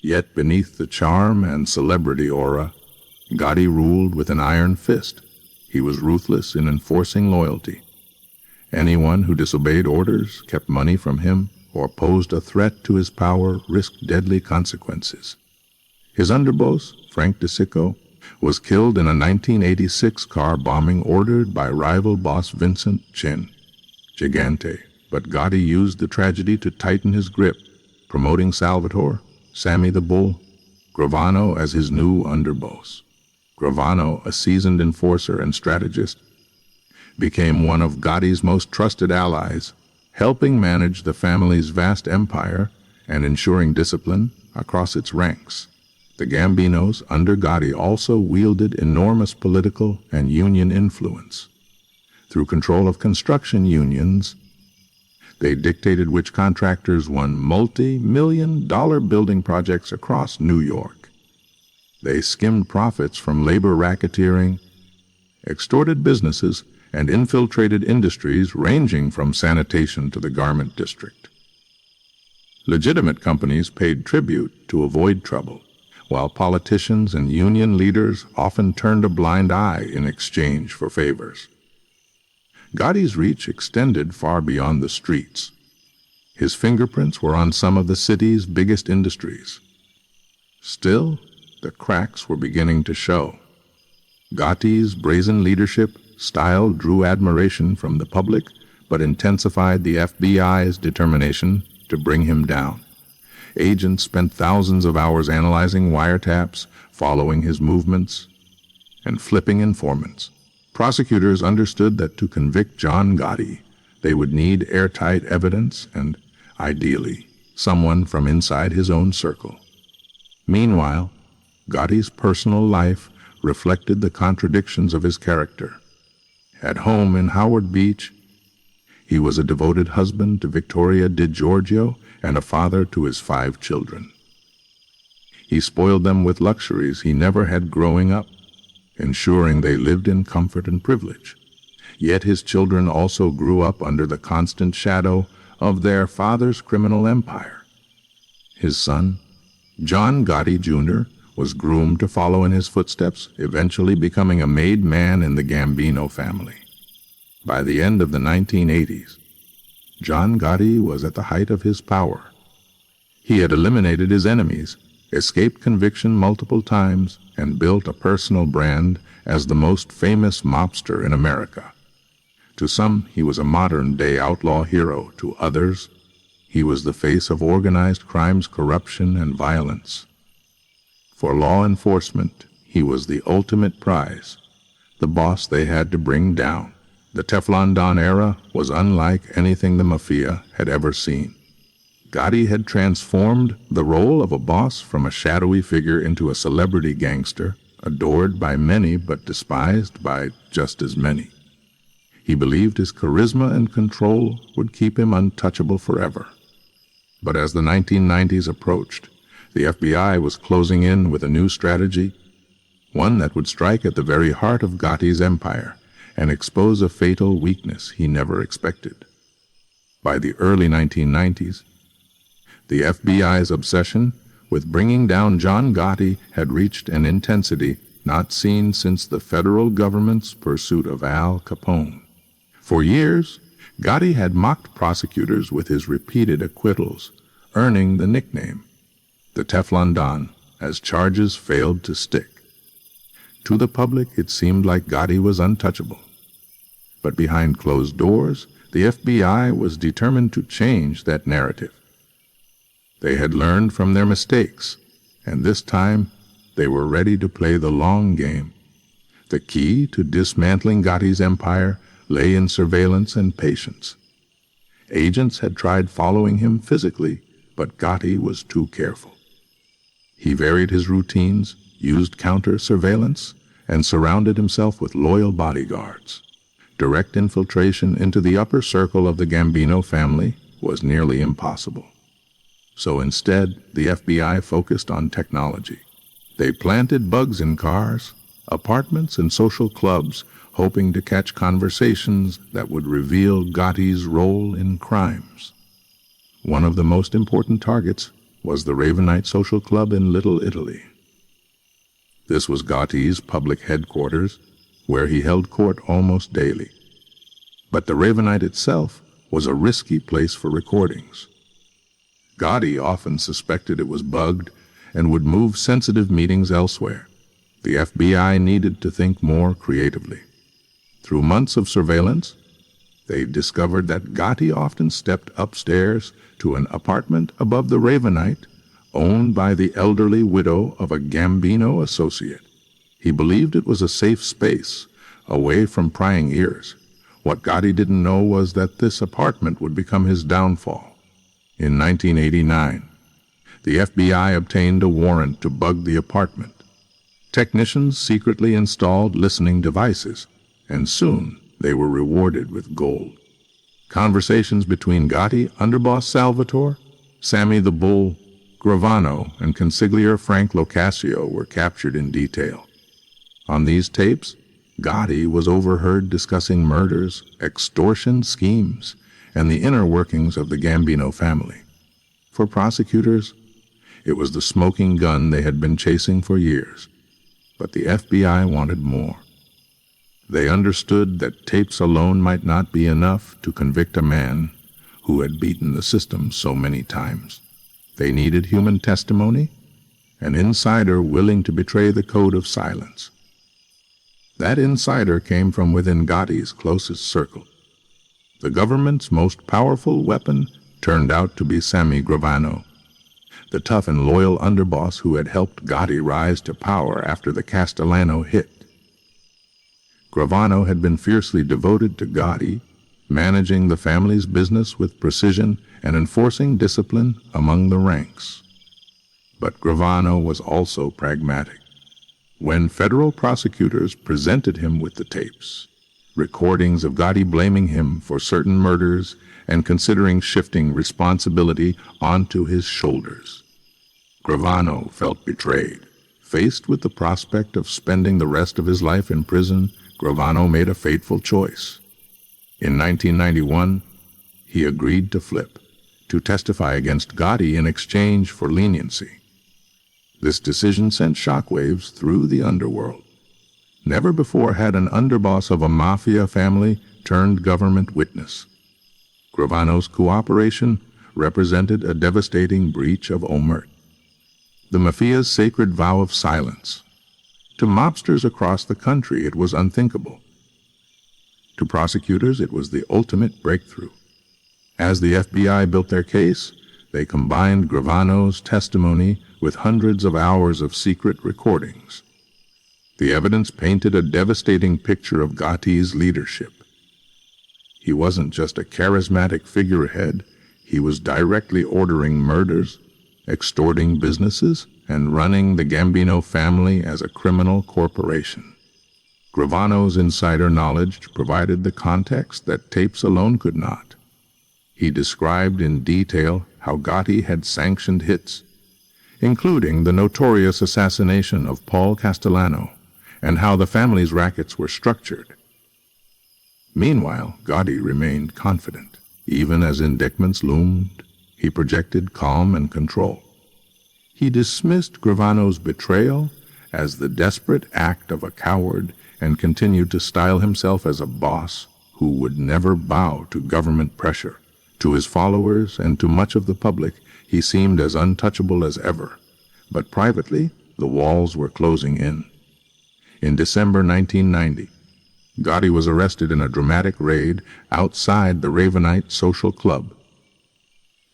Yet beneath the charm and celebrity aura, Gotti ruled with an iron fist. He was ruthless in enforcing loyalty. Anyone who disobeyed orders, kept money from him, or posed a threat to his power risked deadly consequences. His underboss, Frank DeSicco, was killed in a 1986 car bombing ordered by rival boss Vincent Chin Gigante, but Gotti used the tragedy to tighten his grip, promoting Salvatore, Sammy the Bull, Gravano as his new underboss. Gravano, a seasoned enforcer and strategist, became one of Gotti's most trusted allies, helping manage the family's vast empire and ensuring discipline across its ranks. The Gambinos under Gotti also wielded enormous political and union influence. Through control of construction unions, they dictated which contractors won multi-million-dollar building projects across New York. They skimmed profits from labor racketeering, extorted businesses, and infiltrated industries ranging from sanitation to the garment district. Legitimate companies paid tribute to avoid trouble, while politicians and union leaders often turned a blind eye in exchange for favors. Gotti's reach extended far beyond the streets. His fingerprints were on some of the city's biggest industries. Still, the cracks were beginning to show. Gotti's brazen leadership style drew admiration from the public, but intensified the FBI's determination to bring him down. Agents spent thousands of hours analyzing wiretaps, following his movements, and flipping informants. Prosecutors understood that to convict John Gotti, they would need airtight evidence and, ideally, someone from inside his own circle. Meanwhile, Gotti's personal life reflected the contradictions of his character. At home in Howard Beach, he was a devoted husband to Victoria DiGiorgio and a father to his 5 children. He spoiled them with luxuries he never had growing up, ensuring they lived in comfort and privilege. Yet his children also grew up under the constant shadow of their father's criminal empire. His son, John Gotti Jr., was groomed to follow in his footsteps, eventually becoming a made man in the Gambino family. By the end of the 1980s, John Gotti was at the height of his power. He had eliminated his enemies, escaped conviction multiple times, and built a personal brand as the most famous mobster in America. To some, he was a modern-day outlaw hero. To others, he was the face of organized crime's corruption and violence. For law enforcement, he was the ultimate prize, the boss they had to bring down. The Teflon Don era was unlike anything the mafia had ever seen. Gotti had transformed the role of a boss from a shadowy figure into a celebrity gangster, adored by many but despised by just as many. He believed his charisma and control would keep him untouchable forever. But as the 1990s approached, the FBI was closing in with a new strategy, one that would strike at the very heart of Gotti's empire and expose a fatal weakness he never expected. By the early 1990s, the FBI's obsession with bringing down John Gotti had reached an intensity not seen since the federal government's pursuit of Al Capone. For years, Gotti had mocked prosecutors with his repeated acquittals, earning the nickname the Teflon Don, as charges failed to stick. To the public, it seemed like Gotti was untouchable. But behind closed doors, the FBI was determined to change that narrative. They had learned from their mistakes, and this time they were ready to play the long game. The key to dismantling Gotti's empire lay in surveillance and patience. Agents had tried following him physically, but Gotti was too careful. He varied his routines, used counter-surveillance, and surrounded himself with loyal bodyguards. Direct infiltration into the upper circle of the Gambino family was nearly impossible. So instead, the FBI focused on technology. They planted bugs in cars, apartments, and social clubs, hoping to catch conversations that would reveal Gotti's role in crimes. One of the most important targets was the Ravenite Social Club in Little Italy. This was Gotti's public headquarters, where he held court almost daily. But the Ravenite itself was a risky place for recordings. Gotti often suspected it was bugged and would move sensitive meetings elsewhere. The FBI needed to think more creatively. Through months of surveillance, they discovered that Gotti often stepped upstairs to an apartment above the Ravenite, owned by the elderly widow of a Gambino associate. He believed it was a safe space, away from prying ears. What Gotti didn't know was that this apartment would become his downfall. In 1989, the FBI obtained a warrant to bug the apartment. Technicians secretly installed listening devices, and soon they were rewarded with gold. Conversations between Gotti, underboss Salvatore, Sammy the Bull, Gravano, and consigliere Frank Locascio were captured in detail. On these tapes, Gotti was overheard discussing murders, extortion schemes, and the inner workings of the Gambino family. For prosecutors, It was the smoking gun they had been chasing for years. But the FBI wanted more. They understood that tapes alone might not be enough to convict a man who had beaten the system so many times. They needed human testimony, an insider willing to betray the code of silence. That insider came from within Gotti's closest circle. The government's most powerful weapon turned out to be Sammy Gravano, the tough and loyal underboss who had helped Gotti rise to power after the Castellano hit. Gravano had been fiercely devoted to Gotti, managing the family's business with precision and enforcing discipline among the ranks. But Gravano was also pragmatic. When federal prosecutors presented him with the tapes, recordings of Gotti blaming him for certain murders and considering shifting responsibility onto his shoulders, Gravano felt betrayed. Faced with the prospect of spending the rest of his life in prison, Gravano made a fateful choice. In 1991, he agreed to flip, to testify against Gotti in exchange for leniency. This decision sent shockwaves through the underworld. Never before had an underboss of a mafia family turned government witness. Gravano's cooperation represented a devastating breach of omerta, the mafia's sacred vow of silence. To mobsters across the country, it was unthinkable. To prosecutors, it was the ultimate breakthrough. As the FBI built their case, they combined Gravano's testimony with hundreds of hours of secret recordings. The evidence painted a devastating picture of Gotti's leadership. He wasn't just a charismatic figurehead, he was directly ordering murders, extorting businesses, and running the Gambino family as a criminal corporation. Gravano's insider knowledge provided the context that tapes alone could not. He described in detail how Gotti had sanctioned hits, including the notorious assassination of Paul Castellano, and how the family's rackets were structured. Meanwhile, Gotti remained confident. Even as indictments loomed, he projected calm and control. He dismissed Gravano's betrayal as the desperate act of a coward and continued to style himself as a boss who would never bow to government pressure. To his followers and to much of the public, he seemed as untouchable as ever. But privately, the walls were closing in. In December 1990, Gotti was arrested in a dramatic raid outside the Ravenite Social Club.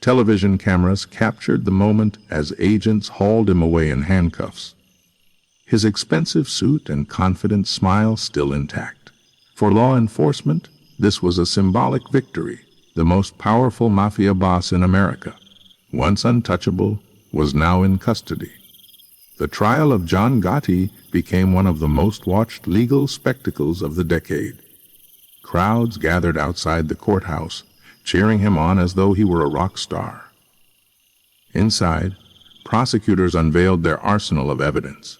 Television cameras captured the moment as agents hauled him away in handcuffs, his expensive suit and confident smile still intact. For law enforcement, this was a symbolic victory. The most powerful mafia boss in America, once untouchable, was now in custody. The trial of John Gotti became one of the most watched legal spectacles of the decade. Crowds gathered outside the courthouse, cheering him on as though he were a rock star. Inside, prosecutors unveiled their arsenal of evidence: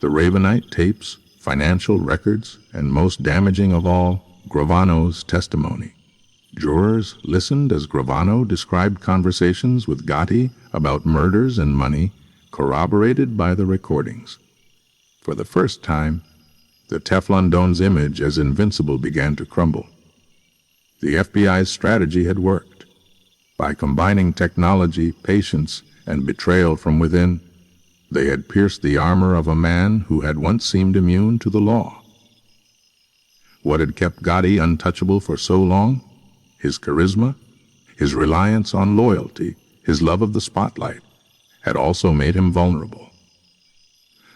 the Ravenite tapes, financial records, and most damaging of all, Gravano's testimony. Jurors listened as Gravano described conversations with Gotti about murders and money, corroborated by the recordings. For the first time, the Teflon Don's image as invincible began to crumble. The FBI's strategy had worked. By combining technology, patience, and betrayal from within, they had pierced the armor of a man who had once seemed immune to the law. What had kept Gotti untouchable for so long? His charisma, his reliance on loyalty, his love of the spotlight, had also made him vulnerable.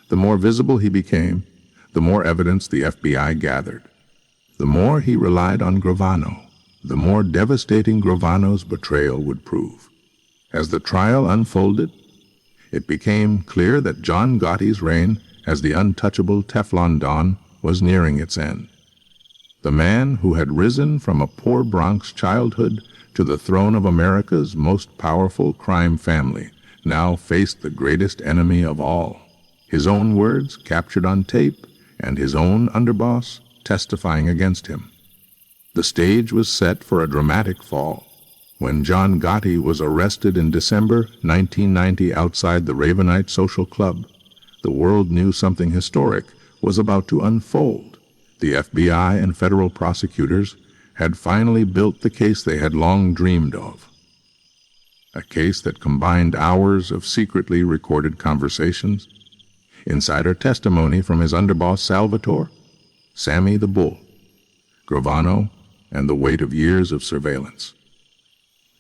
The more visible he became, the more evidence the FBI gathered. The more he relied on Gravano, the more devastating Gravano's betrayal would prove. As the trial unfolded, it became clear that John Gotti's reign as the untouchable Teflon Don was nearing its end. The man who had risen from a poor Bronx childhood to the throne of America's most powerful crime family now faced the greatest enemy of all. His own words captured on tape and his own underboss testifying against him. The stage was set for a dramatic fall. When John Gotti was arrested in December 1990 outside the Ravenite Social Club, the world knew something historic was about to unfold. The FBI and federal prosecutors had finally built the case they had long dreamed of. A case that combined hours of secretly recorded conversations, insider testimony from his underboss Salvatore, Sammy the Bull, Gravano, and the weight of years of surveillance.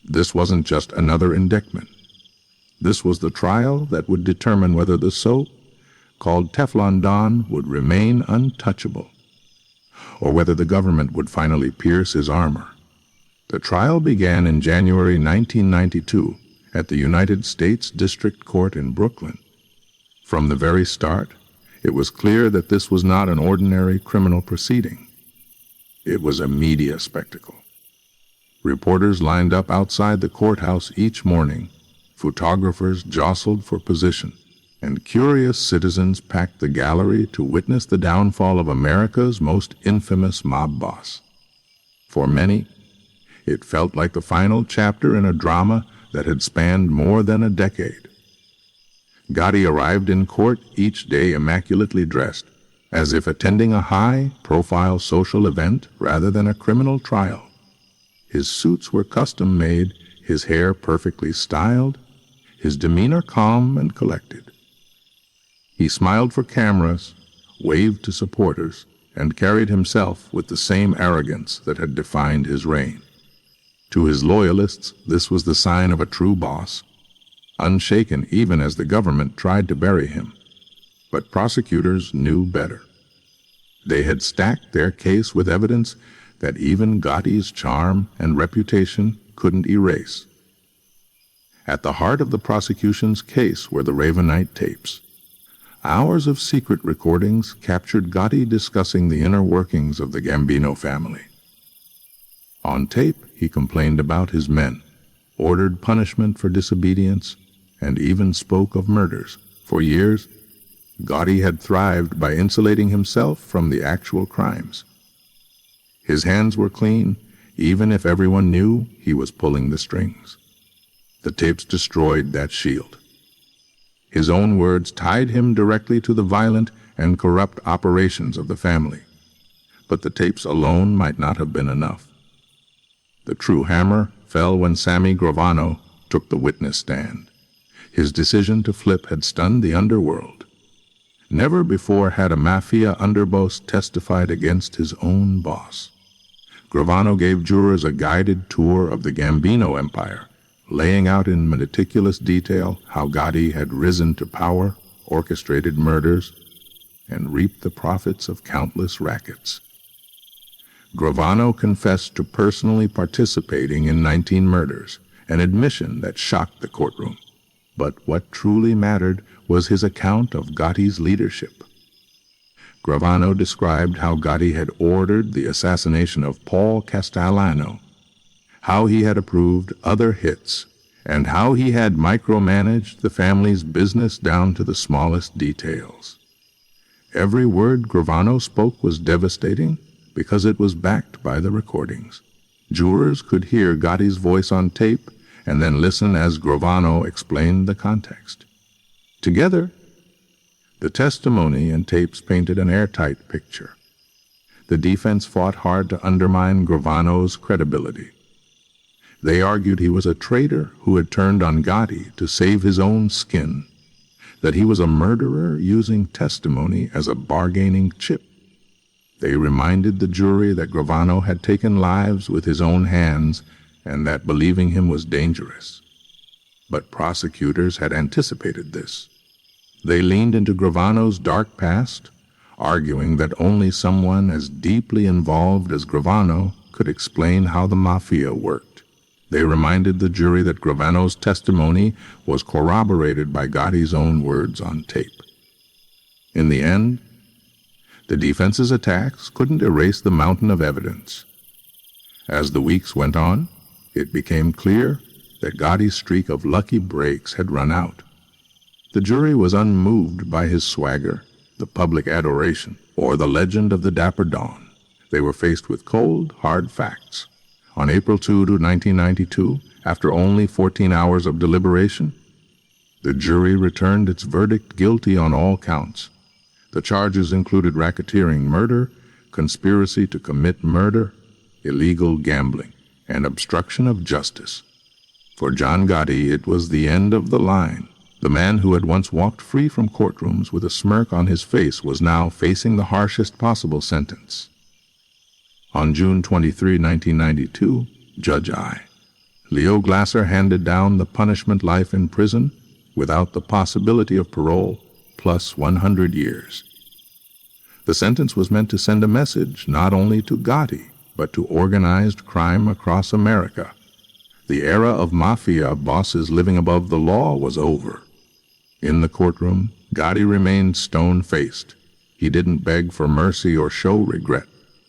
This wasn't just another indictment. This was the trial that would determine whether the soap, called Teflon Don, would remain untouchable, or whether the government would finally pierce his armor. The trial began in January 1992 at the United States District Court in Brooklyn. From the very start, it was clear that this was not an ordinary criminal proceeding. It was a media spectacle. Reporters lined up outside the courthouse each morning, photographers jostled for position, and curious citizens packed the gallery to witness the downfall of America's most infamous mob boss. For many, it felt like the final chapter in a drama that had spanned more than a decade. Gotti arrived in court each day immaculately dressed, as if attending a high-profile social event rather than a criminal trial. His suits were custom-made, his hair perfectly styled, his demeanor calm and collected. He smiled for cameras, waved to supporters, and carried himself with the same arrogance that had defined his reign. To his loyalists, this was the sign of a true boss, unshaken even as the government tried to bury him. But prosecutors knew better. They had stacked their case with evidence that even Gotti's charm and reputation couldn't erase. At the heart of the prosecution's case were the Ravenite tapes. Hours of secret recordings captured Gotti discussing the inner workings of the Gambino family. On tape, he complained about his men, ordered punishment for disobedience, and even spoke of murders. For years, Gotti had thrived by insulating himself from the actual crimes. His hands were clean, even if everyone knew he was pulling the strings. The tapes destroyed that shield. His own words tied him directly to the violent and corrupt operations of the family. But the tapes alone might not have been enough. The true hammer fell when Sammy Gravano took the witness stand. His decision to flip had stunned the underworld. Never before had a mafia underboss testified against his own boss. Gravano gave jurors a guided tour of the Gambino empire, laying out in meticulous detail how Gotti had risen to power, orchestrated murders, and reaped the profits of countless rackets. Gravano confessed to personally participating in 19 murders, an admission that shocked the courtroom. But what truly mattered was his account of Gotti's leadership. Gravano described how Gotti had ordered the assassination of Paul Castellano, how he had approved other hits, and how he had micromanaged the family's business down to the smallest details. Every word Gravano spoke was devastating because it was backed by the recordings. Jurors could hear Gotti's voice on tape and then listen as Gravano explained the context. Together, the testimony and tapes painted an airtight picture. The defense fought hard to undermine Gravano's credibility. They argued he was a traitor who had turned on Gotti to save his own skin, that he was a murderer using testimony as a bargaining chip. They reminded the jury that Gravano had taken lives with his own hands and that believing him was dangerous. But prosecutors had anticipated this. They leaned into Gravano's dark past, arguing that only someone as deeply involved as Gravano could explain how the mafia worked. They reminded the jury that Gravano's testimony was corroborated by Gotti's own words on tape. In the end, the defense's attacks couldn't erase the mountain of evidence. As the weeks went on, it became clear that Gotti's streak of lucky breaks had run out. The jury was unmoved by his swagger, the public adoration, or the legend of the Dapper Don. They were faced with cold, hard facts. On April 2, 1992, after only 14 hours of deliberation. The jury returned its verdict guilty on all counts. The charges included racketeering murder, conspiracy to commit murder, illegal gambling, and obstruction of justice. For John Gotti, it was the end of the line. The man who had once walked free from courtrooms with a smirk on his face was now facing the harshest possible sentence. On June 23, 1992, Judge I. Leo Glasser handed down the punishment life in prison without the possibility of parole, plus 100 years. The sentence was meant to send a message not only to Gotti, but to organized crime across America. The era of mafia bosses living above the law was over. In the courtroom, Gotti remained stone-faced. He didn't beg for mercy or show regret.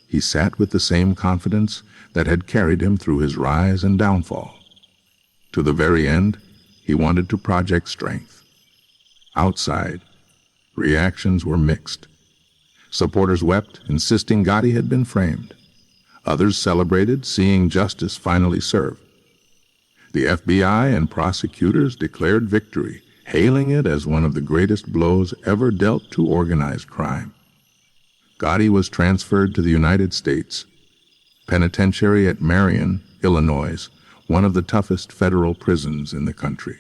He sat with the same confidence that had carried him through his rise and downfall. To the very end, he wanted to project strength. Outside, reactions were mixed. Supporters wept, insisting Gotti had been framed. Others celebrated, seeing justice finally served. The FBI and prosecutors declared victory, hailing it as one of the greatest blows ever dealt to organized crime. Gotti was transferred to the United States Penitentiary at Marion, Illinois, one of the toughest federal prisons in the country.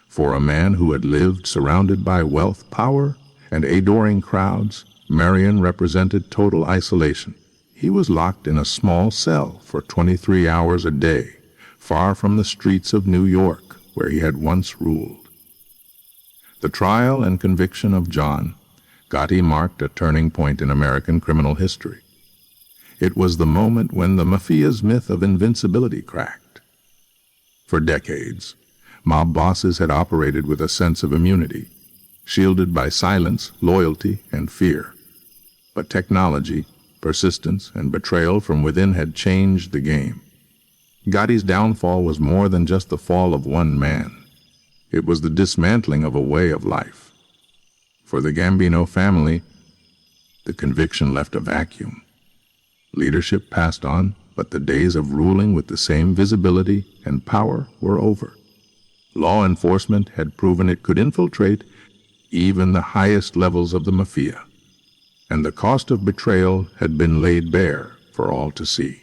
For a man who had lived surrounded by wealth, power, and adoring crowds, Marion represented total isolation. He was locked in a small cell for 23 hours a day, far from the streets of New York, where he had once ruled. The trial and conviction of John Gotti marked a turning point in American criminal history. It was the moment when the mafia's myth of invincibility cracked. For decades, mob bosses had operated with a sense of immunity, shielded by silence, loyalty, and fear. But technology, persistence, and betrayal from within had changed the game. Gotti's downfall was more than just the fall of one man. It was the dismantling of a way of life. For the Gambino family, the conviction left a vacuum. Leadership passed on, but the days of ruling with the same visibility and power were over. Law enforcement had proven it could infiltrate even the highest levels of the mafia, and the cost of betrayal had been laid bare for all to see.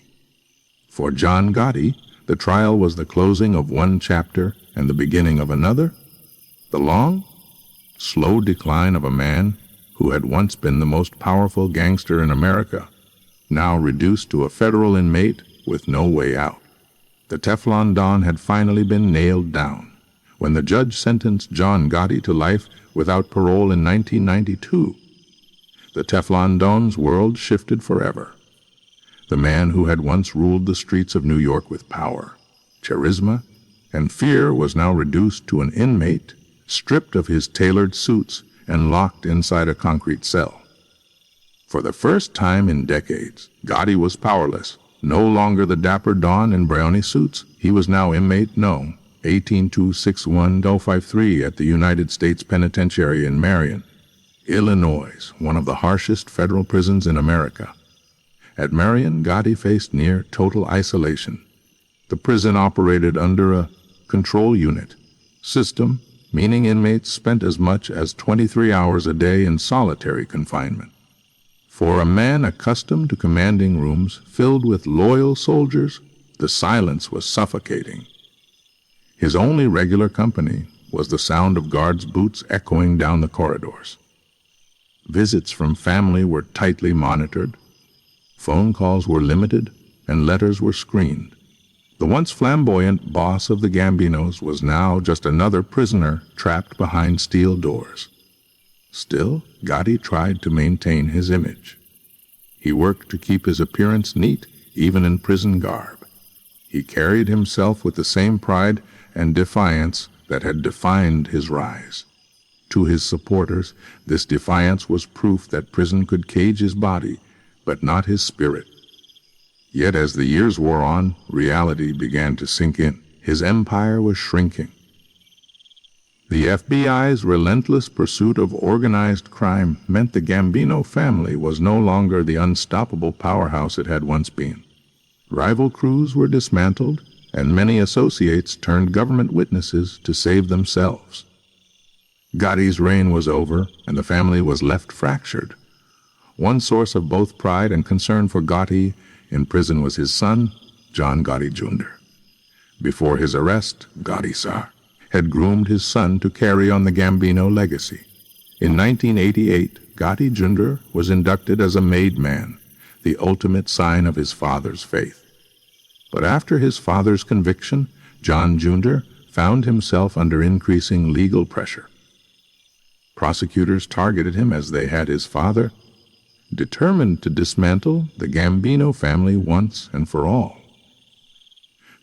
For John Gotti, the trial was the closing of one chapter and the beginning of another, the long, slow decline of a man who had once been the most powerful gangster in America, now reduced to a federal inmate with no way out. The Teflon Don had finally been nailed down. When the judge sentenced John Gotti to life without parole in 1992, the Teflon Don's world shifted forever. The man who had once ruled the streets of New York with power, charisma, and fear was now reduced to an inmate, stripped of his tailored suits and locked inside a concrete cell. For the first time in decades, Gotti was powerless. No longer the dapper Don in brownie suits, he was now inmate No. 18261-053 at the United States Penitentiary in Marion, Illinois, one of the harshest federal prisons in America. At Marion, Gotti faced near total isolation. The prison operated under a control unit system, meaning inmates spent as much as 23 hours a day in solitary confinement. For a man accustomed to commanding rooms filled with loyal soldiers, the silence was suffocating. His only regular company was the sound of guards' boots echoing down the corridors. Visits from family were tightly monitored, phone calls were limited, and letters were screened. The once flamboyant boss of the Gambinos was now just another prisoner trapped behind steel doors. Still, Gotti tried to maintain his image. He worked to keep his appearance neat, even in prison garb. He carried himself with the same pride and defiance that had defined his rise. To his supporters, this defiance was proof that prison could cage his body, but not his spirit. Yet as the years wore on, reality began to sink in. His empire was shrinking. The FBI's relentless pursuit of organized crime meant the Gambino family was no longer the unstoppable powerhouse it had once been. Rival crews were dismantled, and many associates turned government witnesses to save themselves. Gotti's reign was over, and the family was left fractured. One source of both pride and concern for Gotti in prison was his son, John Gotti Jr. Before his arrest, Gotti Sar had groomed his son to carry on the Gambino legacy. In 1988, Gotti Jr. was inducted as a made man, the ultimate sign of his father's faith. But after his father's conviction, John Jr. found himself under increasing legal pressure. Prosecutors targeted him as they had his father, determined to dismantle the Gambino family once and for all.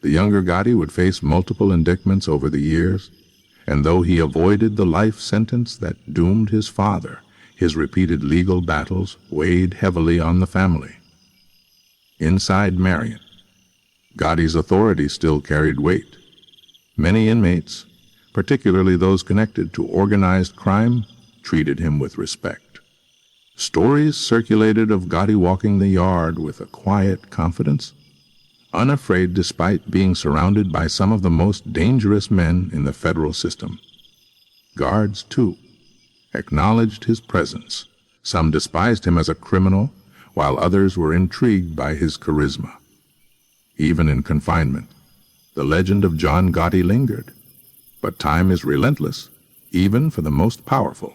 The younger Gotti would face multiple indictments over the years, and though he avoided the life sentence that doomed his father, his repeated legal battles weighed heavily on the family. Inside Marion, Gotti's authority still carried weight. Many inmates, particularly those connected to organized crime, treated him with respect. Stories circulated of Gotti walking the yard with a quiet confidence, unafraid despite being surrounded by some of the most dangerous men in the federal system. Guards, too, acknowledged his presence. Some despised him as a criminal, while others were intrigued by his charisma. Even in confinement, the legend of John Gotti lingered. But time is relentless, even for the most powerful.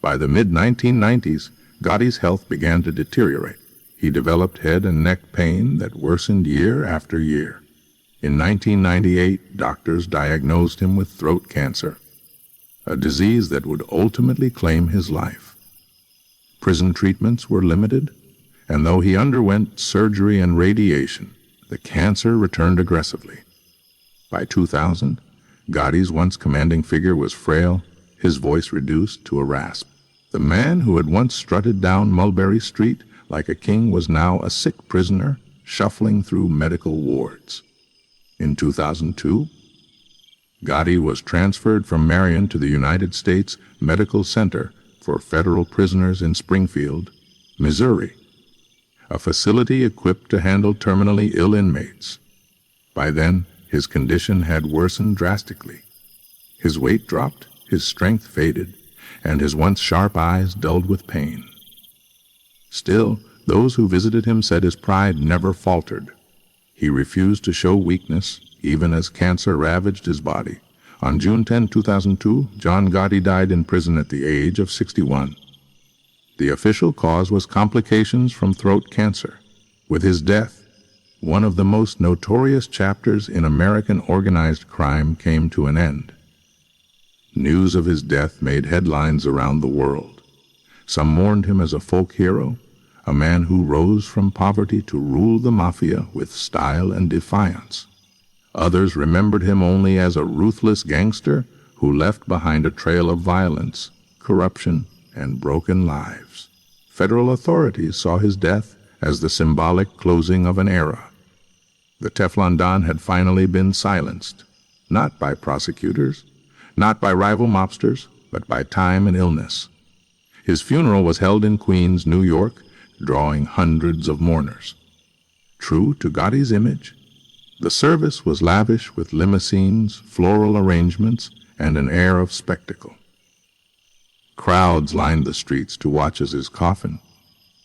By the mid-1990s, Gotti's health began to deteriorate. He developed head and neck pain that worsened year after year. In 1998, doctors diagnosed him with throat cancer, a disease that would ultimately claim his life. Prison treatments were limited, and though he underwent surgery and radiation, the cancer returned aggressively. By 2000, Gotti's once commanding figure was frail, his voice reduced to a rasp. The man who had once strutted down Mulberry Street like a king was now a sick prisoner shuffling through medical wards. In 2002, Gotti was transferred from Marion to the United States Medical Center for Federal Prisoners in Springfield, Missouri, a facility equipped to handle terminally ill inmates. By then, his condition had worsened drastically. His weight dropped, his strength faded, and his once sharp eyes dulled with pain. Still, those who visited him said his pride never faltered. He refused to show weakness, even as cancer ravaged his body. On June 10, 2002, John Gotti died in prison at the age of 61. The official cause was complications from throat cancer. With his death, one of the most notorious chapters in American organized crime came to an end. News of his death made headlines around the world. Some mourned him as a folk hero, a man who rose from poverty to rule the mafia with style and defiance. Others remembered him only as a ruthless gangster who left behind a trail of violence, corruption, and broken lives. Federal authorities saw his death as the symbolic closing of an era. The Teflon Don had finally been silenced, not by prosecutors, not by rival mobsters, but by time and illness. His funeral was held in Queens, New York, drawing hundreds of mourners. True to Gotti's image, the service was lavish with limousines, floral arrangements, and an air of spectacle. Crowds lined the streets to watch as his coffin,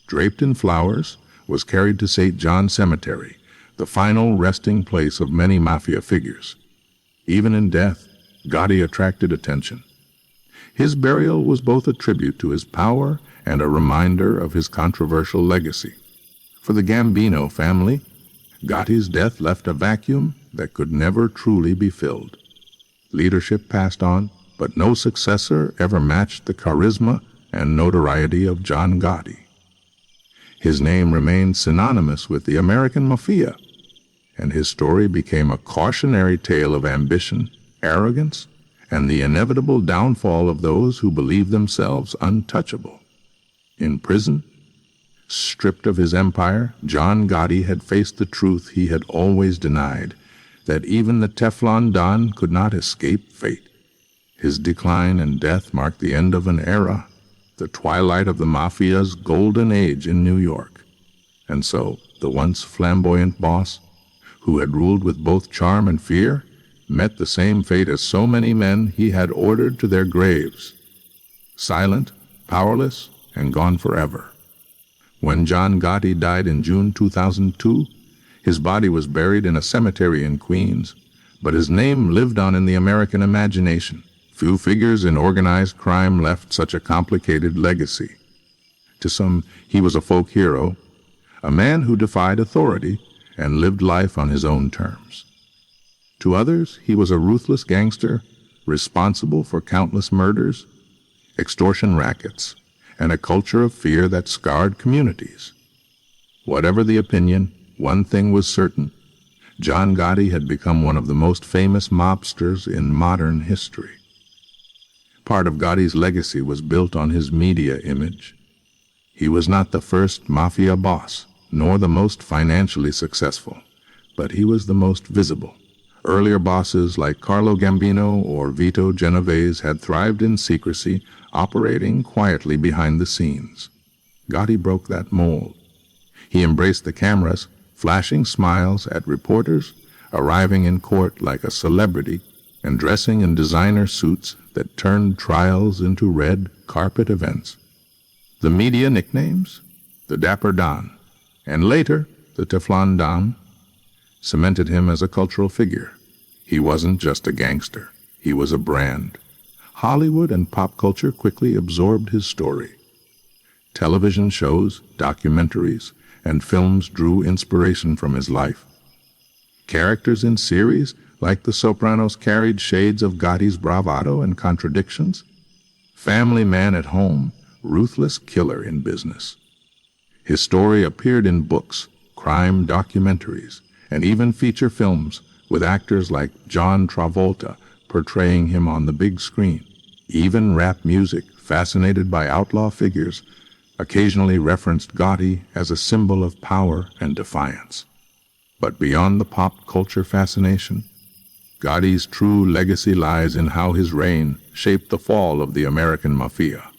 draped in flowers, was carried to St. John Cemetery, the final resting place of many mafia figures. Even in death, Gotti attracted attention. His burial was both a tribute to his power and a reminder of his controversial legacy. For the Gambino family, Gotti's death left a vacuum that could never truly be filled. Leadership passed on, but no successor ever matched the charisma and notoriety of John Gotti. His name remained synonymous with the American mafia, and his story became a cautionary tale of ambition, arrogance, and the inevitable downfall of those who believe themselves untouchable. In prison, stripped of his empire, John Gotti had faced the truth he had always denied, that even the Teflon Don could not escape fate. His decline and death marked the end of an era, the twilight of the mafia's golden age in New York. And so, the once flamboyant boss, who had ruled with both charm and fear, met the same fate as so many men he had ordered to their graves, silent, powerless, and gone forever. When John Gotti died in June 2002, his body was buried in a cemetery in Queens, but his name lived on in the American imagination. Few figures in organized crime left such a complicated legacy. To some, he was a folk hero, a man who defied authority and lived life on his own terms. To others, he was a ruthless gangster, responsible for countless murders, extortion rackets, and a culture of fear that scarred communities. Whatever the opinion, one thing was certain: John Gotti had become one of the most famous mobsters in modern history. Part of Gotti's legacy was built on his media image. He was not the first mafia boss, nor the most financially successful, but he was the most visible. Earlier bosses like Carlo Gambino or Vito Genovese had thrived in secrecy, operating quietly behind the scenes. Gotti broke that mold. He embraced the cameras, flashing smiles at reporters, arriving in court like a celebrity, and dressing in designer suits that turned trials into red carpet events. The media nicknames, the Dapper Don, and later the Teflon Don, cemented him as a cultural figure. He wasn't just a gangster. He was a brand. Hollywood and pop culture quickly absorbed his story. Television shows, documentaries, and films drew inspiration from his life. Characters in series like The Sopranos carried shades of Gotti's bravado and contradictions. Family man at home, ruthless killer in business. His story appeared in books, crime documentaries, and even feature films, with actors like John Travolta portraying him on the big screen. Even rap music, fascinated by outlaw figures, occasionally referenced Gotti as a symbol of power and defiance. But beyond the pop culture fascination, Gotti's true legacy lies in how his reign shaped the fall of the American mafia.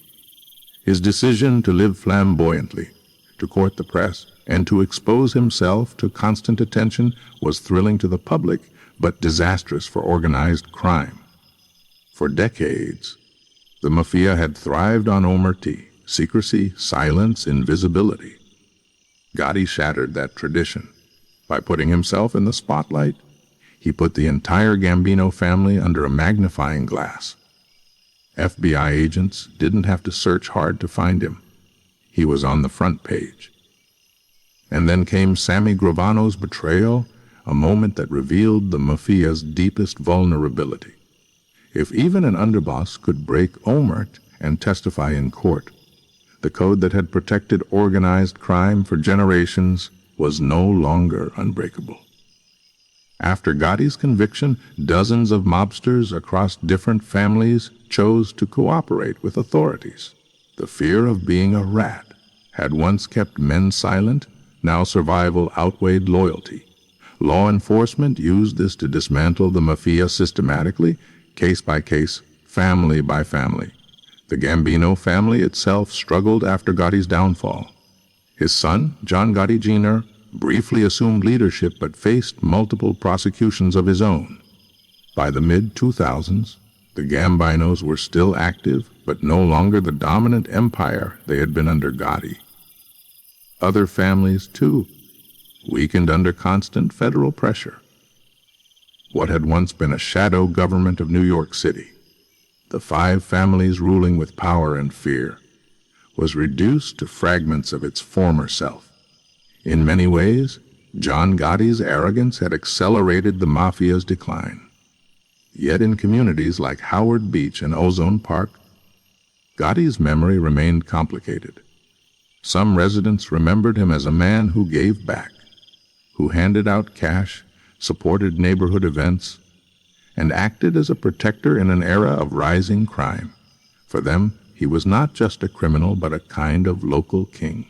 His decision to live flamboyantly, to court the press, and to expose himself to constant attention was thrilling to the public, but disastrous for organized crime. For decades, the mafia had thrived on omertà, secrecy, silence, invisibility. Gotti shattered that tradition. By putting himself in the spotlight, he put the entire Gambino family under a magnifying glass. FBI agents didn't have to search hard to find him. He was on the front page. And then came Sammy Gravano's betrayal, a moment that revealed the mafia's deepest vulnerability. If even an underboss could break omertà and testify in court, the code that had protected organized crime for generations was no longer unbreakable. After Gotti's conviction, dozens of mobsters across different families chose to cooperate with authorities. The fear of being a rat had once kept men silent. Now survival outweighed loyalty. Law enforcement used this to dismantle the mafia systematically, case by case, family by family. The Gambino family itself struggled after Gotti's downfall. His son, John Gotti Jr., briefly assumed leadership but faced multiple prosecutions of his own. By the mid-2000s, the Gambinos were still active, but no longer the dominant empire they had been under Gotti. Other families, too, weakened under constant federal pressure. What had once been a shadow government of New York City, the 5 families ruling with power and fear, was reduced to fragments of its former self. In many ways, John Gotti's arrogance had accelerated the mafia's decline. Yet in communities like Howard Beach and Ozone Park, Gotti's memory remained complicated. Some residents remembered him as a man who gave back, who handed out cash, supported neighborhood events, and acted as a protector in an era of rising crime. For them, he was not just a criminal, but a kind of local king.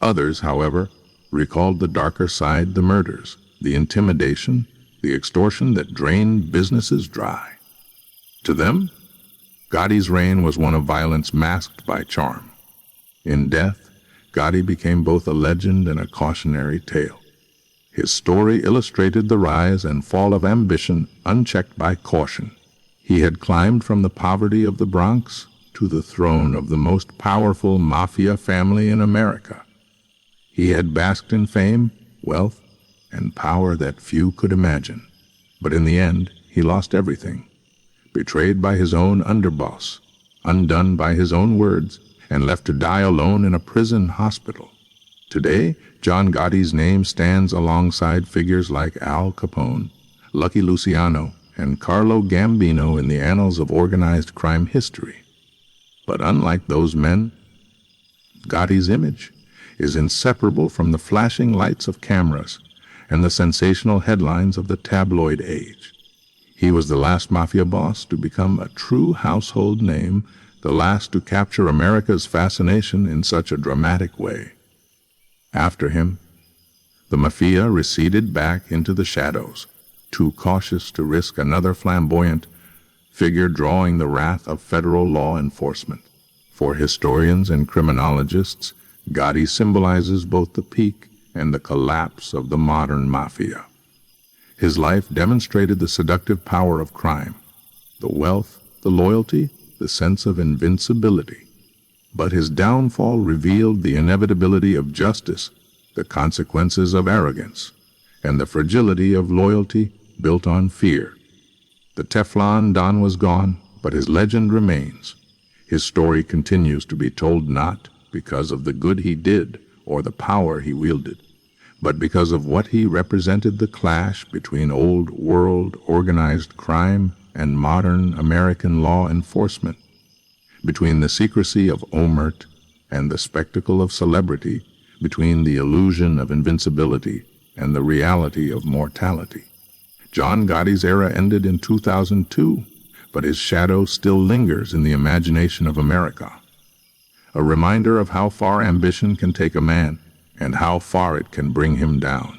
Others, however, recalled the darker side: the murders, the intimidation, the extortion that drained businesses dry. To them, Gotti's reign was one of violence masked by charm. In death, Gotti became both a legend and a cautionary tale. His story illustrated the rise and fall of ambition unchecked by caution. He had climbed from the poverty of the Bronx to the throne of the most powerful mafia family in America. He had basked in fame, wealth, and power that few could imagine. But in the end, he lost everything. Betrayed by his own underboss, undone by his own words, and left to die alone in a prison hospital. Today, John Gotti's name stands alongside figures like Al Capone, Lucky Luciano, and Carlo Gambino in the annals of organized crime history. But unlike those men, Gotti's image is inseparable from the flashing lights of cameras and the sensational headlines of the tabloid age. He was the last mafia boss to become a true household name, the last to capture America's fascination in such a dramatic way. After him, the mafia receded back into the shadows, too cautious to risk another flamboyant figure drawing the wrath of federal law enforcement. For historians and criminologists, Gotti symbolizes both the peak and the collapse of the modern mafia. His life demonstrated the seductive power of crime, the wealth, the loyalty, the sense of invincibility. But his downfall revealed the inevitability of justice, the consequences of arrogance, and the fragility of loyalty built on fear. The Teflon Don was gone, but his legend remains. His story continues to be told not because of the good he did or the power he wielded, but because of what he represented: the clash between old world organized crime and modern American law enforcement, between the secrecy of omerta and the spectacle of celebrity, between the illusion of invincibility and the reality of mortality. John Gotti's era ended in 2002, but his shadow still lingers in the imagination of America. A reminder of how far ambition can take a man and how far it can bring him down.